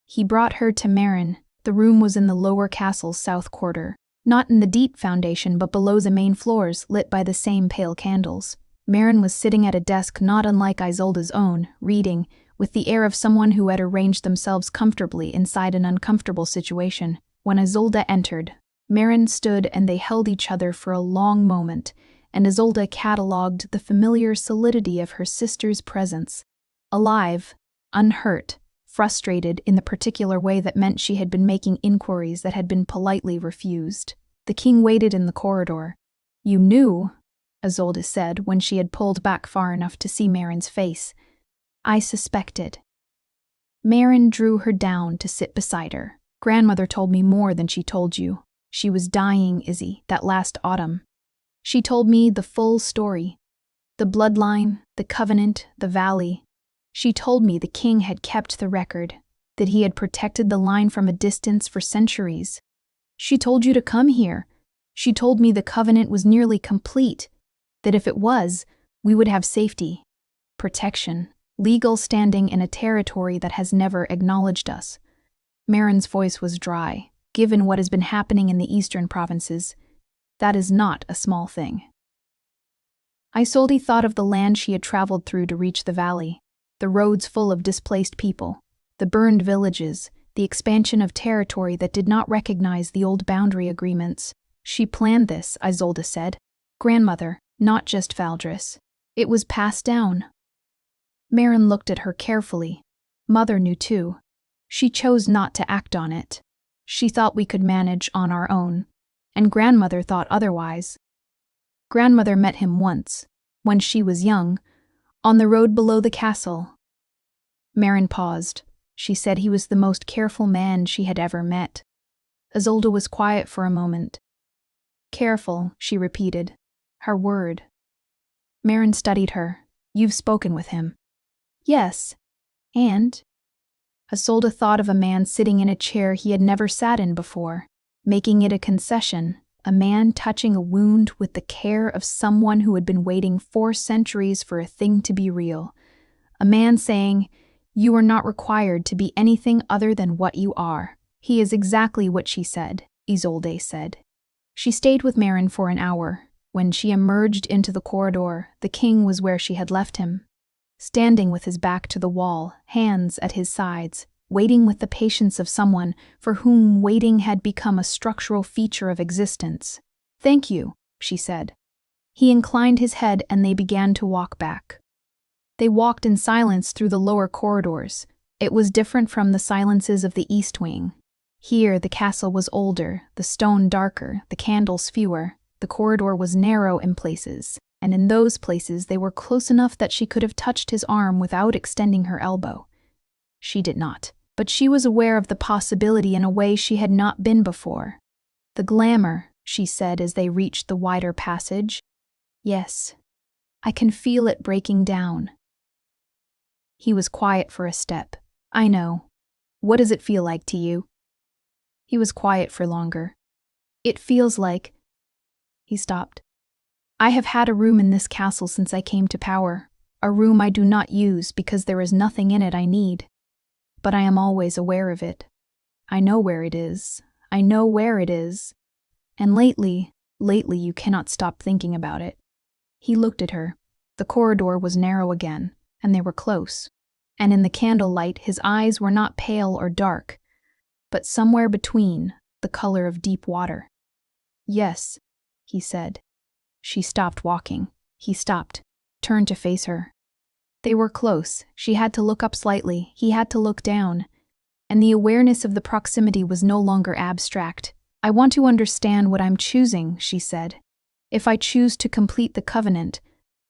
He brought her to Marin. The room was in the lower castle's south quarter. Not in the deep foundation, but below the main floors, lit by the same pale candles. Marin was sitting at a desk not unlike Isolde's own, reading, with the air of someone who had arranged themselves comfortably inside an uncomfortable situation. When Isolde entered, Marin stood and they held each other for a long moment, and Isolde catalogued the familiar solidity of her sister's presence. Alive, unhurt, frustrated in the particular way that meant she had been making inquiries that had been politely refused. The king waited in the corridor. "You knew," Isolde said when she had pulled back far enough to see Marin's face. "I suspected." Marin drew her down to sit beside her. "Grandmother told me more than she told you. She was dying, Izzy, that last autumn. She told me the full story. The bloodline, the covenant, the valley. She told me the king had kept the record, that he had protected the line from a distance for centuries. She told you to come here. She told me the covenant was nearly complete, that if it was, we would have safety, protection, legal standing in a territory that has never acknowledged us." Marin's voice was dry. "Given what has been happening in the eastern provinces, that is not a small thing." Isolde thought of the land she had traveled through to reach the valley, the roads full of displaced people, the burned villages, the expansion of territory that did not recognize the old boundary agreements. "She planned this," Isolde said. "Grandmother, not just Valdris. It was passed down." Marin looked at her carefully. Mother knew too. She chose not to act on it. She thought we could manage on our own, and Grandmother thought otherwise. Grandmother met him once, when she was young, on the road below the castle. Marin paused. She said he was the most careful man she had ever met. Isolde was quiet for a moment. "Careful," she repeated. Her word. Marin studied her. "You've spoken with him." "Yes. And?" Isolde thought of a man sitting in a chair he had never sat in before, making it a concession, a man touching a wound with the care of someone who had been waiting 4 centuries for a thing to be real. A man saying, You are not required to be anything other than what you are. He is exactly what she said, Isolde said. She stayed with Marin for an hour. When she emerged into the corridor, the king was where she had left him, standing with his back to the wall, hands at his sides, waiting with the patience of someone for whom waiting had become a structural feature of existence. "Thank you," she said. He inclined his head and they began to walk back. They walked in silence through the lower corridors. It was different from the silences of the East Wing. Here the castle was older, the stone darker, the candles fewer. The corridor was narrow in places, and in those places they were close enough that she could have touched his arm without extending her elbow. She did not, but she was aware of the possibility in a way she had not been before. "The glamour," she said as they reached the wider passage. "Yes, I can feel it breaking down." He was quiet for a step. "I know. What does it feel like to you?" He was quiet for longer. "It feels like..." He stopped. "I have had a room in this castle since I came to power, a room I do not use because there is nothing in it I need. But I am always aware of it. I know where it is. I know where it is. And lately you cannot stop thinking about it." He looked at her. The corridor was narrow again, and they were close. And in the candlelight his eyes were not pale or dark, but somewhere between, the color of deep water. "Yes," he said. She stopped walking. He stopped, turned to face her. They were close. She had to look up slightly. He had to look down. And the awareness of the proximity was no longer abstract. "I want to understand what I'm choosing," she said. "If I choose to complete the covenant,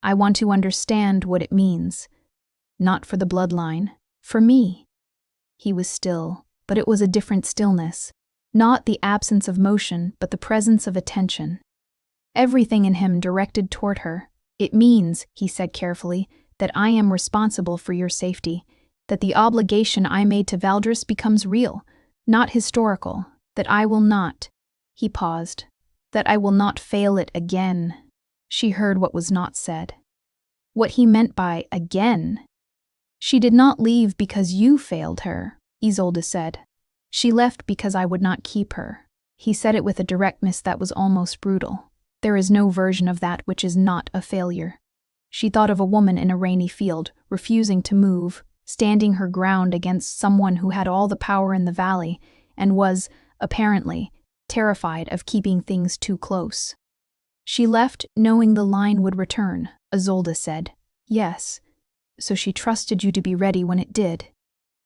I want to understand what it means. Not for the bloodline, for me." He was still, but it was a different stillness. Not the absence of motion, but the presence of attention. Everything in him directed toward her. "It means," he said carefully, "that I am responsible for your safety, that the obligation I made to Valdris becomes real, not historical, that I will not..." He paused. "That I will not fail it again." She heard what was not said. What he meant by again. "She did not leave because you failed her," Isolde said. "She left because I would not keep her." He said it with a directness that was almost brutal. There is no version of that which is not a failure. She thought of a woman in a rainy field, refusing to move, standing her ground against someone who had all the power in the valley, and was, apparently, terrified of keeping things too close. "She left knowing the line would return," Isolde said. "Yes. So she trusted you to be ready when it did."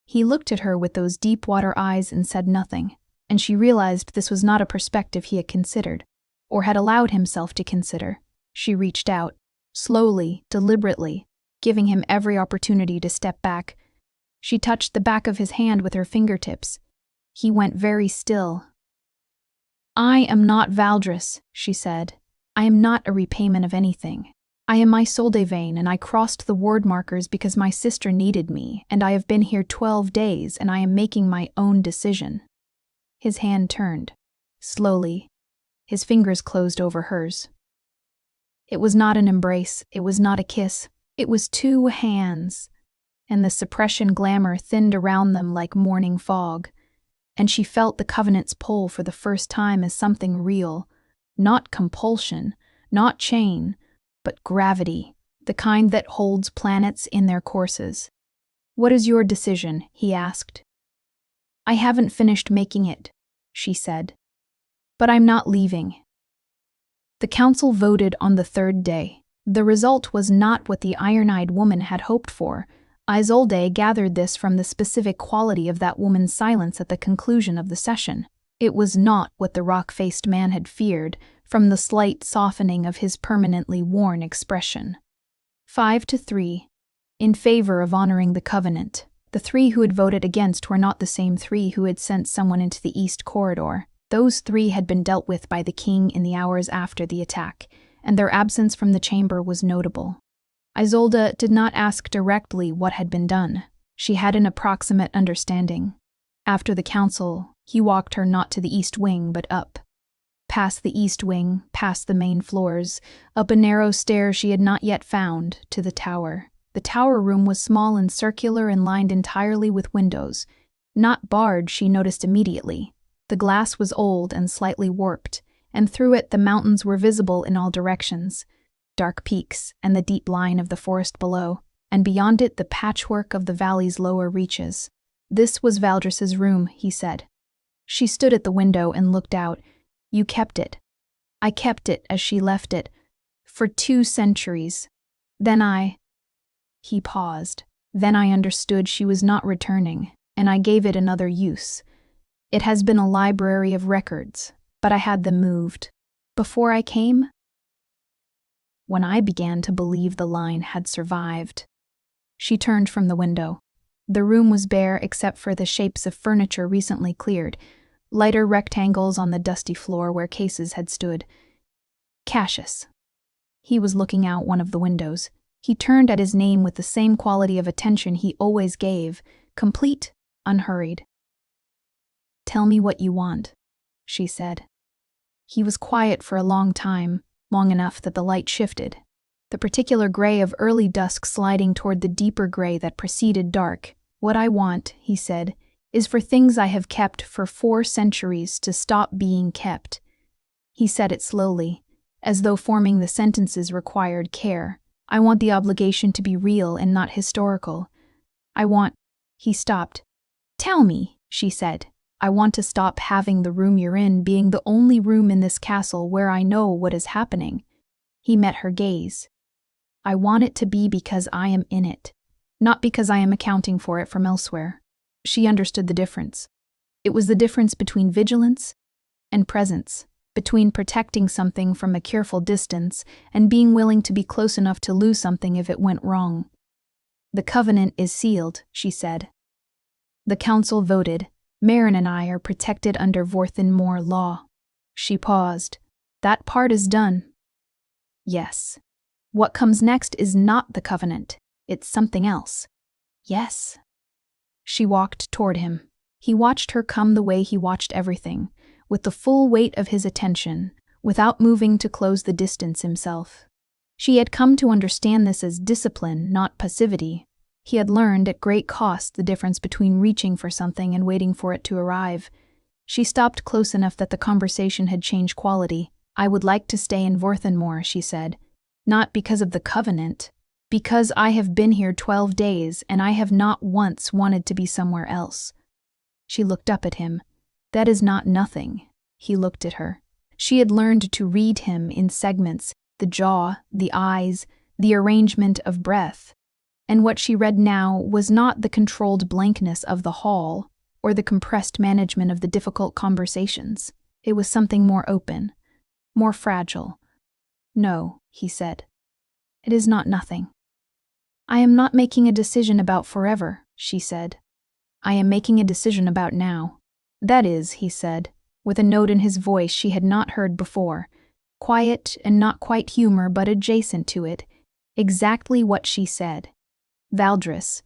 He looked at her with those deep-water eyes and said nothing, and she realized this was not a perspective he had considered, or had allowed himself to consider. She reached out, slowly, deliberately, giving him every opportunity to step back. She touched the back of his hand with her fingertips. He went very still. "I am not Valdris," she said. "I am not a repayment of anything. I am Isolde Vane, and I crossed the ward markers because my sister needed me, and I have been here 12 days, and I am making my own decision." His hand turned. Slowly, his fingers closed over hers. It was not an embrace, it was not a kiss, it was 2 hands, and the suppression glamour thinned around them like morning fog, and she felt the covenant's pull for the first time as something real, not compulsion, not chain, but gravity, the kind that holds planets in their courses. "What is your decision?" he asked. "I haven't finished making it," she said. "But I'm not leaving." The council voted on the 3rd day. The result was not what the iron-eyed woman had hoped for. Isolde gathered this from the specific quality of that woman's silence at the conclusion of the session. It was not what the rock-faced man had feared, from the slight softening of his permanently worn expression. 5-3, in favor of honoring the covenant. The 3 who had voted against were not the same 3 who had sent someone into the east corridor. Those 3 had been dealt with by the king in the hours after the attack, and their absence from the chamber was notable. Isolde did not ask directly what had been done. She had an approximate understanding. After the council, he walked her not to the east wing but up. Past the east wing, past the main floors, up a narrow stair she had not yet found, to the tower. The tower room was small and circular and lined entirely with windows. Not barred, she noticed immediately. The glass was old and slightly warped, and through it the mountains were visible in all directions, dark peaks and the deep line of the forest below, and beyond it the patchwork of the valley's lower reaches. This was Valdris's room, he said. She stood at the window and looked out. You kept it. I kept it as she left it. For 2 centuries. He paused. Then I understood she was not returning, and I gave it another use. It has been a library of records, but I had them moved. Before I came? When I began to believe the line had survived. She turned from the window. The room was bare except for the shapes of furniture recently cleared, lighter rectangles on the dusty floor where cases had stood. Cassius. He was looking out one of the windows. He turned at his name with the same quality of attention he always gave, complete, unhurried. Tell me what you want, she said. He was quiet for a long time, long enough that the light shifted, the particular gray of early dusk sliding toward the deeper gray that preceded dark. What I want, he said, is for things I have kept for 4 centuries to stop being kept. He said it slowly, as though forming the sentences required care. I want the obligation to be real and not historical. He stopped. Tell me, she said. I want to stop having the room you're in being the only room in this castle where I know what is happening. He met her gaze. I want it to be because I am in it, not because I am accounting for it from elsewhere. She understood the difference. It was the difference between vigilance and presence, between protecting something from a careful distance and being willing to be close enough to lose something if it went wrong. The covenant is sealed, she said. The council voted. Marin and I are protected under Vorthenmoor law. She paused. That part is done. Yes. What comes next is not the covenant. It's something else. Yes. She walked toward him. He watched her come the way he watched everything, with the full weight of his attention, without moving to close the distance himself. She had come to understand this as discipline, not passivity. He had learned at great cost the difference between reaching for something and waiting for it to arrive. She stopped close enough that the conversation had changed quality. I would like to stay in Vorthenmoor, she said. Not because of the covenant, because I have been here 12 days and I have not once wanted to be somewhere else. She looked up at him. That is not nothing. He looked at her. She had learned to read him in segments, the jaw, the eyes, the arrangement of breath. And what she read now was not the controlled blankness of the hall or the compressed management of the difficult conversations. It was something more open, more fragile. No, he said. It is not nothing. I am not making a decision about forever, she said. I am making a decision about now. That is, he said, with a note in his voice she had not heard before, quiet and not quite humor but adjacent to it, exactly what she said. Valdris.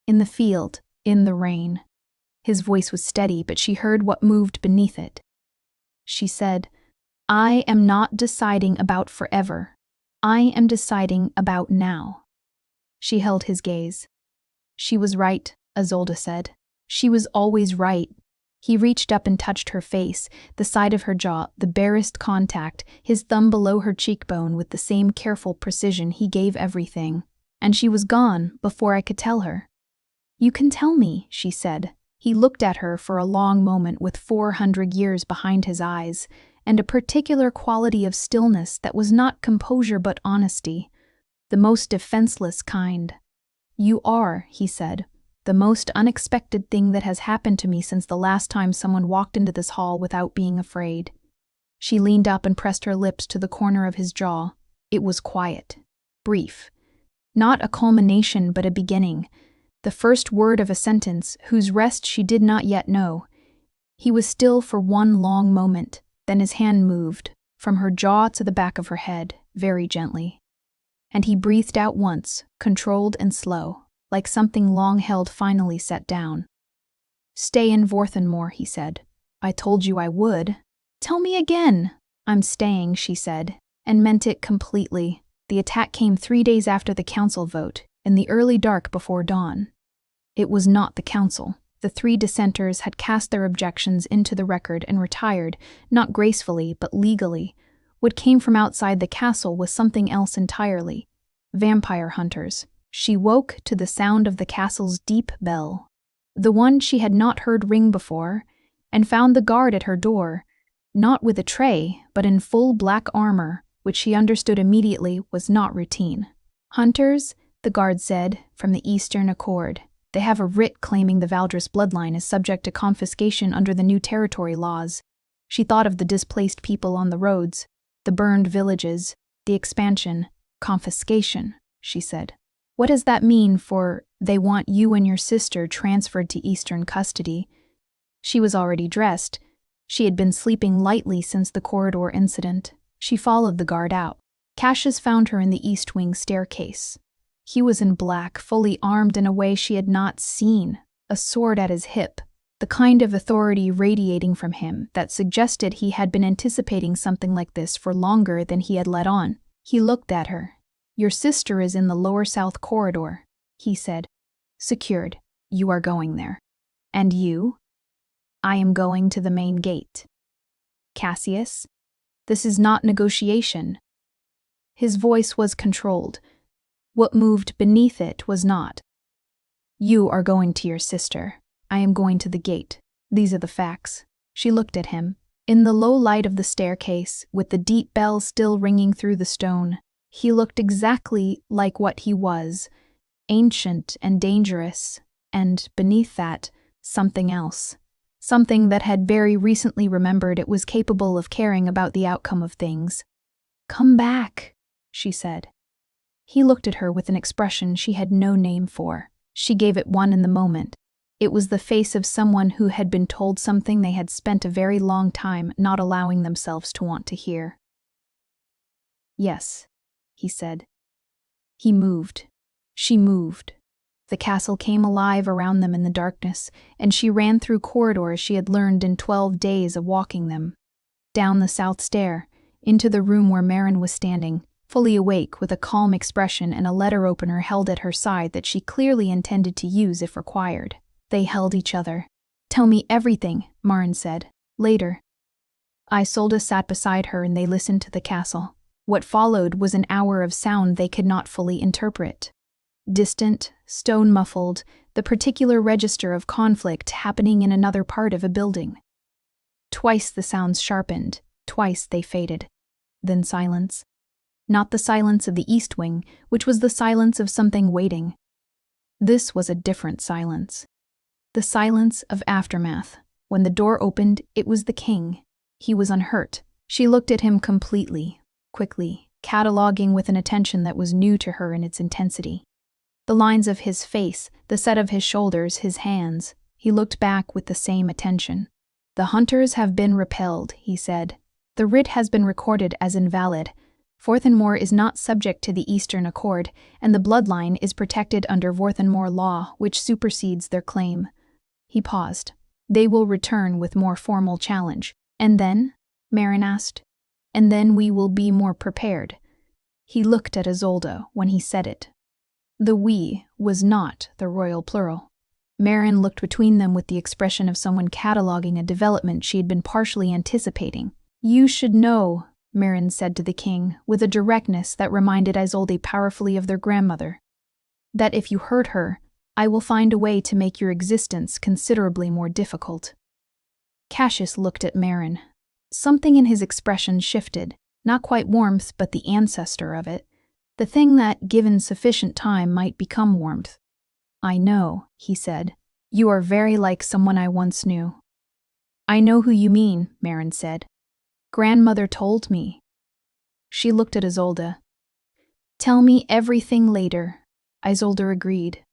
In the field, in the rain. His voice was steady, but she heard what moved beneath it. She said, I am not deciding about forever. I am deciding about now. She held his gaze. She was right, Isolde said. She was always right. He reached up and touched her face, the side of her jaw, the barest contact, his thumb below her cheekbone with the same careful precision he gave everything. And she was gone before I could tell her. You can tell me, she said. He looked at her for a long moment with 400 years behind his eyes, and a particular quality of stillness that was not composure but honesty, the most defenseless kind. You are, he said, the most unexpected thing that has happened to me since the last time someone walked into this hall without being afraid. She leaned up and pressed her lips to the corner of his jaw. It was quiet, brief. Not a culmination but a beginning, the first word of a sentence whose rest she did not yet know. He was still for one long moment, then his hand moved, from her jaw to the back of her head, very gently. And he breathed out once, controlled and slow, like something long held finally set down. Stay in Vorthenmoor, he said. I told you I would. Tell me again. I'm staying, she said, and meant it completely. The attack came 3 days after the council vote. in the early dark before dawn. It was not the council. The 3 dissenters had cast their objections into the record and retired, not gracefully, but legally. What came from outside the castle was something else entirely. Vampire hunters. She woke to the sound of the castle's deep bell, the one she had not heard ring before, and found the guard at her door, not with a tray, but in full black armor, which she understood immediately was not routine. Hunters, the guard said, from the Eastern Accord. They have a writ claiming the Valdris bloodline is subject to confiscation under the new territory laws. She thought of the displaced people on the roads, the burned villages, the expansion. Confiscation, she said. What does that mean for they want you and your sister transferred to Eastern custody? She was already dressed. She had been sleeping lightly since the corridor incident. She followed the guard out. Cassius found her in the East Wing staircase. He was in black, fully armed in a way she had not seen, a sword at his hip, the kind of authority radiating from him that suggested he had been anticipating something like this for longer than he had let on. He looked at her. Your sister is in the lower south corridor, he said. Secured. You are going there. And you? I am going to the main gate. Cassius? This is not negotiation. His voice was controlled. What moved beneath it was not. You are going to your sister. I am going to the gate. These are the facts. She looked at him. In the low light of the staircase, with the deep bell still ringing through the stone, he looked exactly like what he was, ancient and dangerous, and, beneath that, something else. Something that had very recently remembered it was capable of caring about the outcome of things. Come back, she said. He looked at her with an expression she had no name for. She gave it one in the moment. It was the face of someone who had been told something they had spent a very long time not allowing themselves to want to hear. Yes, he said. He moved. She moved. The castle came alive around them in the darkness, and she ran through corridors she had learned in 12 days of walking them. Down the south stair, into the room where Marin was standing, fully awake with a calm expression and a letter opener held at her side that she clearly intended to use if required. They held each other. Tell me everything, Marin said. Later. Isolde sat beside her and they listened to the castle. What followed was an hour of sound they could not fully interpret. Distant, stone-muffled, the particular register of conflict happening in another part of a building. Twice the sounds sharpened, twice they faded. Then silence. Not the silence of the East Wing, which was the silence of something waiting. This was a different silence. The silence of aftermath. When the door opened, it was the king. He was unhurt. She looked at him completely, quickly, cataloging with an attention that was new to her in its intensity. The lines of his face, the set of his shoulders, his hands. He looked back with the same attention. The hunters have been repelled, he said. The writ has been recorded as invalid. Vorthenmoor is not subject to the Eastern Accord, and the bloodline is protected under Vorthenmoor law, which supersedes their claim. He paused. They will return with more formal challenge. And then? Marin asked. And then we will be more prepared. He looked at Isolde when he said it. The we was not the royal plural. Marin looked between them with the expression of someone cataloging a development she had been partially anticipating. You should know, Marin said to the king, with a directness that reminded Isolde powerfully of their grandmother, that if you hurt her, I will find a way to make your existence considerably more difficult. Cassius looked at Marin. Something in his expression shifted, not quite warmth, but the ancestor of it, the thing that, given sufficient time, might become warmth. I know, he said. You are very like someone I once knew. I know who you mean, Marin said. Grandmother told me. She looked at Isolde. Tell me everything later, Isolde agreed.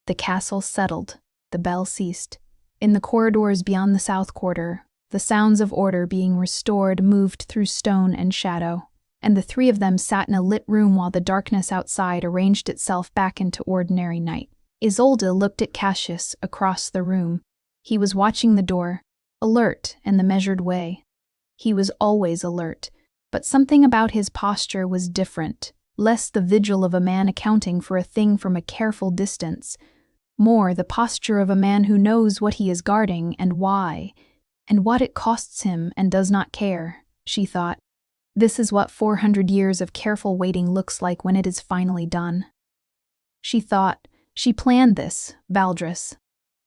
The castle settled. The bell ceased. In the corridors beyond the south quarter, the sounds of order being restored moved through stone and shadow, and the 3 of them sat in a lit room while the darkness outside arranged itself back into ordinary night. Isolde looked at Cassius across the room. He was watching the door, alert in the measured way. He was always alert, but something about his posture was different, less the vigil of a man accounting for a thing from a careful distance, more the posture of a man who knows what he is guarding and why, and what it costs him and does not care, she thought. This is what 400 years of careful waiting looks like when it is finally done. She thought, she planned this, Valdris.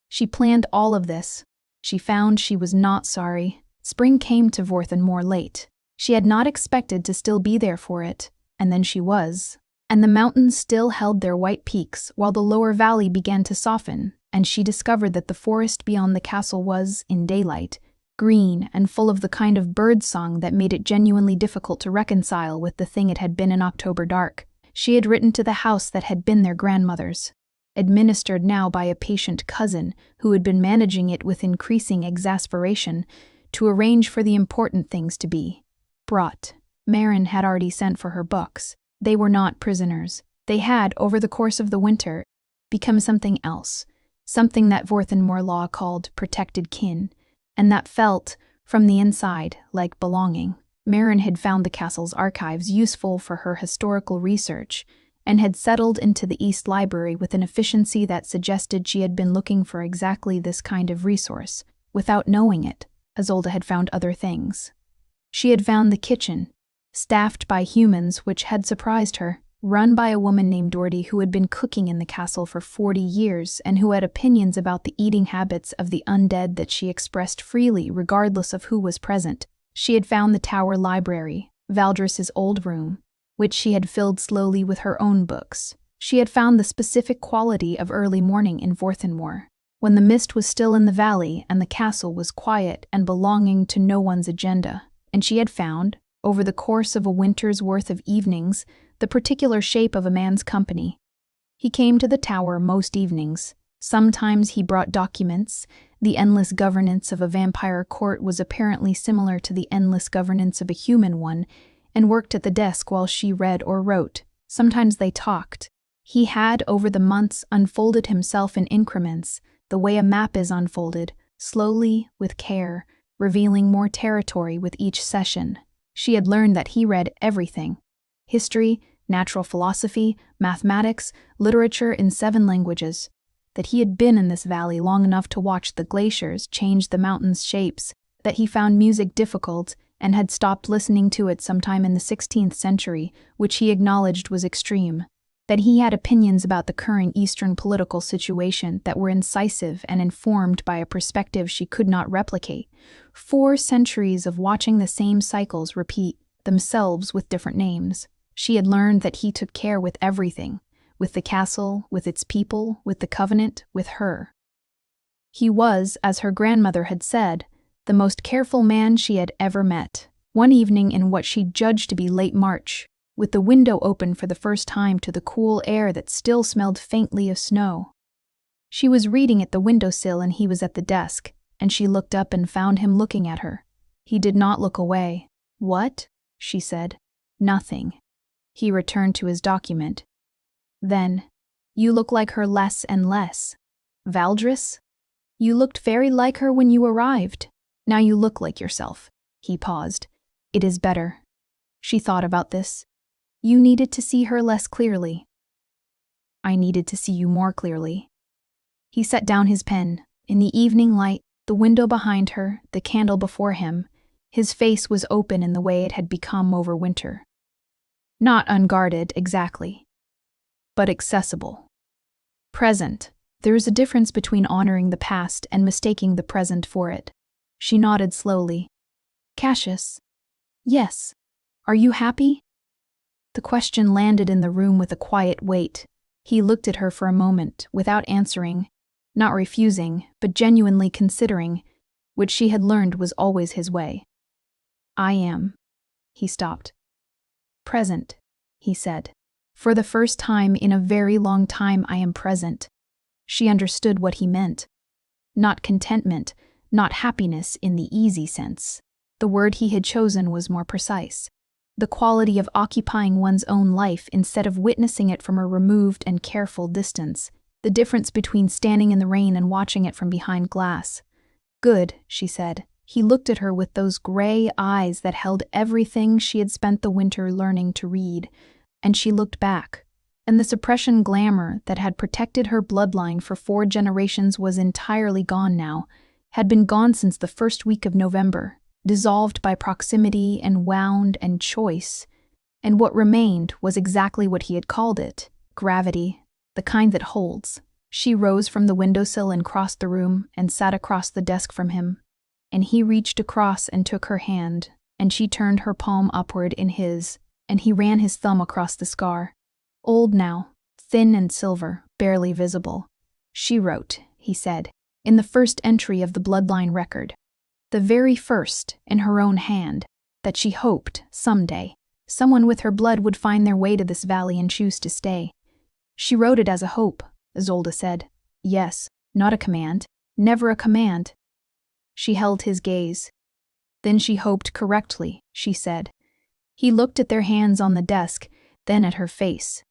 She planned all of this. She found she was not sorry. Spring came to Vorthenmoor late. She had not expected to still be there for it, and then she was. And the mountains still held their white peaks while the lower valley began to soften, and she discovered that the forest beyond the castle was, in daylight, green and full of the kind of bird song that made it genuinely difficult to reconcile with the thing it had been in October dark. She had written to the house that had been their grandmother's, administered now by a patient cousin who had been managing it with increasing exasperation, to arrange for the important things to be brought. Marin had already sent for her books. They were not prisoners. They had, over the course of the winter, become something else, something that Vorthenmoor law called protected kin, and that felt, from the inside, like belonging. Marin had found the castle's archives useful for her historical research, and had settled into the East Library with an efficiency that suggested she had been looking for exactly this kind of resource, without knowing it. Isolde had found other things. She had found the kitchen, staffed by humans, which had surprised her, run by a woman named Doherty who had been cooking in the castle for 40 years and who had opinions about the eating habits of the undead that she expressed freely regardless of who was present. She had found the tower library, Valdris's old room, which she had filled slowly with her own books. She had found the specific quality of early morning in Vorthenmoor, when the mist was still in the valley and the castle was quiet and belonging to no one's agenda. And she had found, over the course of a winter's worth of evenings, the particular shape of a man's company. He came to the tower most evenings. Sometimes he brought documents. The endless governance of a vampire court was apparently similar to the endless governance of a human one, and worked at the desk while she read or wrote. Sometimes they talked. He had, over the months, unfolded himself in increments, the way a map is unfolded, slowly, with care, revealing more territory with each session. She had learned that he read everything: history, natural philosophy, mathematics, literature in 7 languages, that he had been in this valley long enough to watch the glaciers change the mountains' shapes, that he found music difficult and had stopped listening to it sometime in the 16th century, which he acknowledged was extreme, that he had opinions about the current Eastern political situation that were incisive and informed by a perspective she could not replicate. 4 centuries of watching the same cycles repeat themselves with different names. She had learned that he took care with everything, with the castle, with its people, with the covenant, with her. He was, as her grandmother had said, the most careful man she had ever met. One evening in what she judged to be late March, with the window open for the first time to the cool air that still smelled faintly of snow. She was reading at the windowsill and he was at the desk, and she looked up and found him looking at her. He did not look away. "What?" she said. "Nothing." He returned to his document. Then, "You look like her less and less. Valdris? You looked very like her when you arrived. Now you look like yourself." He paused. "It is better." She thought about this. "You needed to see her less clearly." "I needed to see you more clearly." He set down his pen. In the evening light, the window behind her, the candle before him, his face was open in the way it had become over winter. Not unguarded, exactly, but accessible. Present. There is a difference between honoring the past and mistaking the present for it. She nodded slowly. "Cassius?" "Yes. Are you happy?" The question landed in the room with a quiet weight. He looked at her for a moment, without answering, not refusing, but genuinely considering, which she had learned was always his way. "I am." He stopped. "Present," he said. "For the first time in a very long time I am present." She understood what he meant. Not contentment, not happiness in the easy sense. The word he had chosen was more precise. The quality of occupying one's own life instead of witnessing it from a removed and careful distance. The difference between standing in the rain and watching it from behind glass. "Good," she said. He looked at her with those gray eyes that held everything she had spent the winter learning to read. And she looked back, and the suppression glamour that had protected her bloodline for 4 generations was entirely gone now, had been gone since the first week of November, dissolved by proximity and wound and choice. And what remained was exactly what he had called it: gravity, the kind that holds. She rose from the windowsill and crossed the room and sat across the desk from him. And he reached across and took her hand, and she turned her palm upward in his, and he ran his thumb across the scar. Old now, thin and silver, barely visible. She wrote, he said, in the first entry of the bloodline record, the very first in her own hand, that she hoped, someday, someone with her blood would find their way to this valley and choose to stay. She wrote it as a hope, Isolde said. Yes, not a command, never a command. She held his gaze. Then she hoped correctly, she said. He looked at their hands on the desk, then at her face.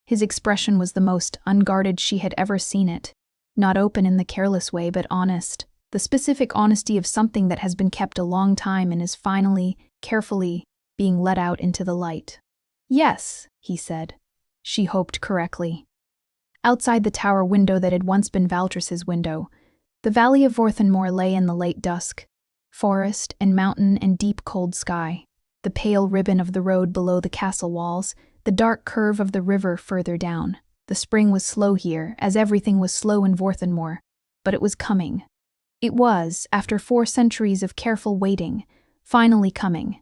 His expression was the most unguarded she had ever seen it. Not open in the careless way, but honest. The specific honesty of something that has been kept a long time and is finally, carefully, being let out into the light. Yes, he said. She hoped correctly. Outside the tower window that had once been Valdris's window, the valley of Vorthenmoor lay in the late dusk. Forest and mountain and deep cold sky. The pale ribbon of the road below the castle walls, the dark curve of the river further down. The spring was slow here, as everything was slow in Vorthenmoor, but it was coming. It was, after 4 centuries of careful waiting, finally coming.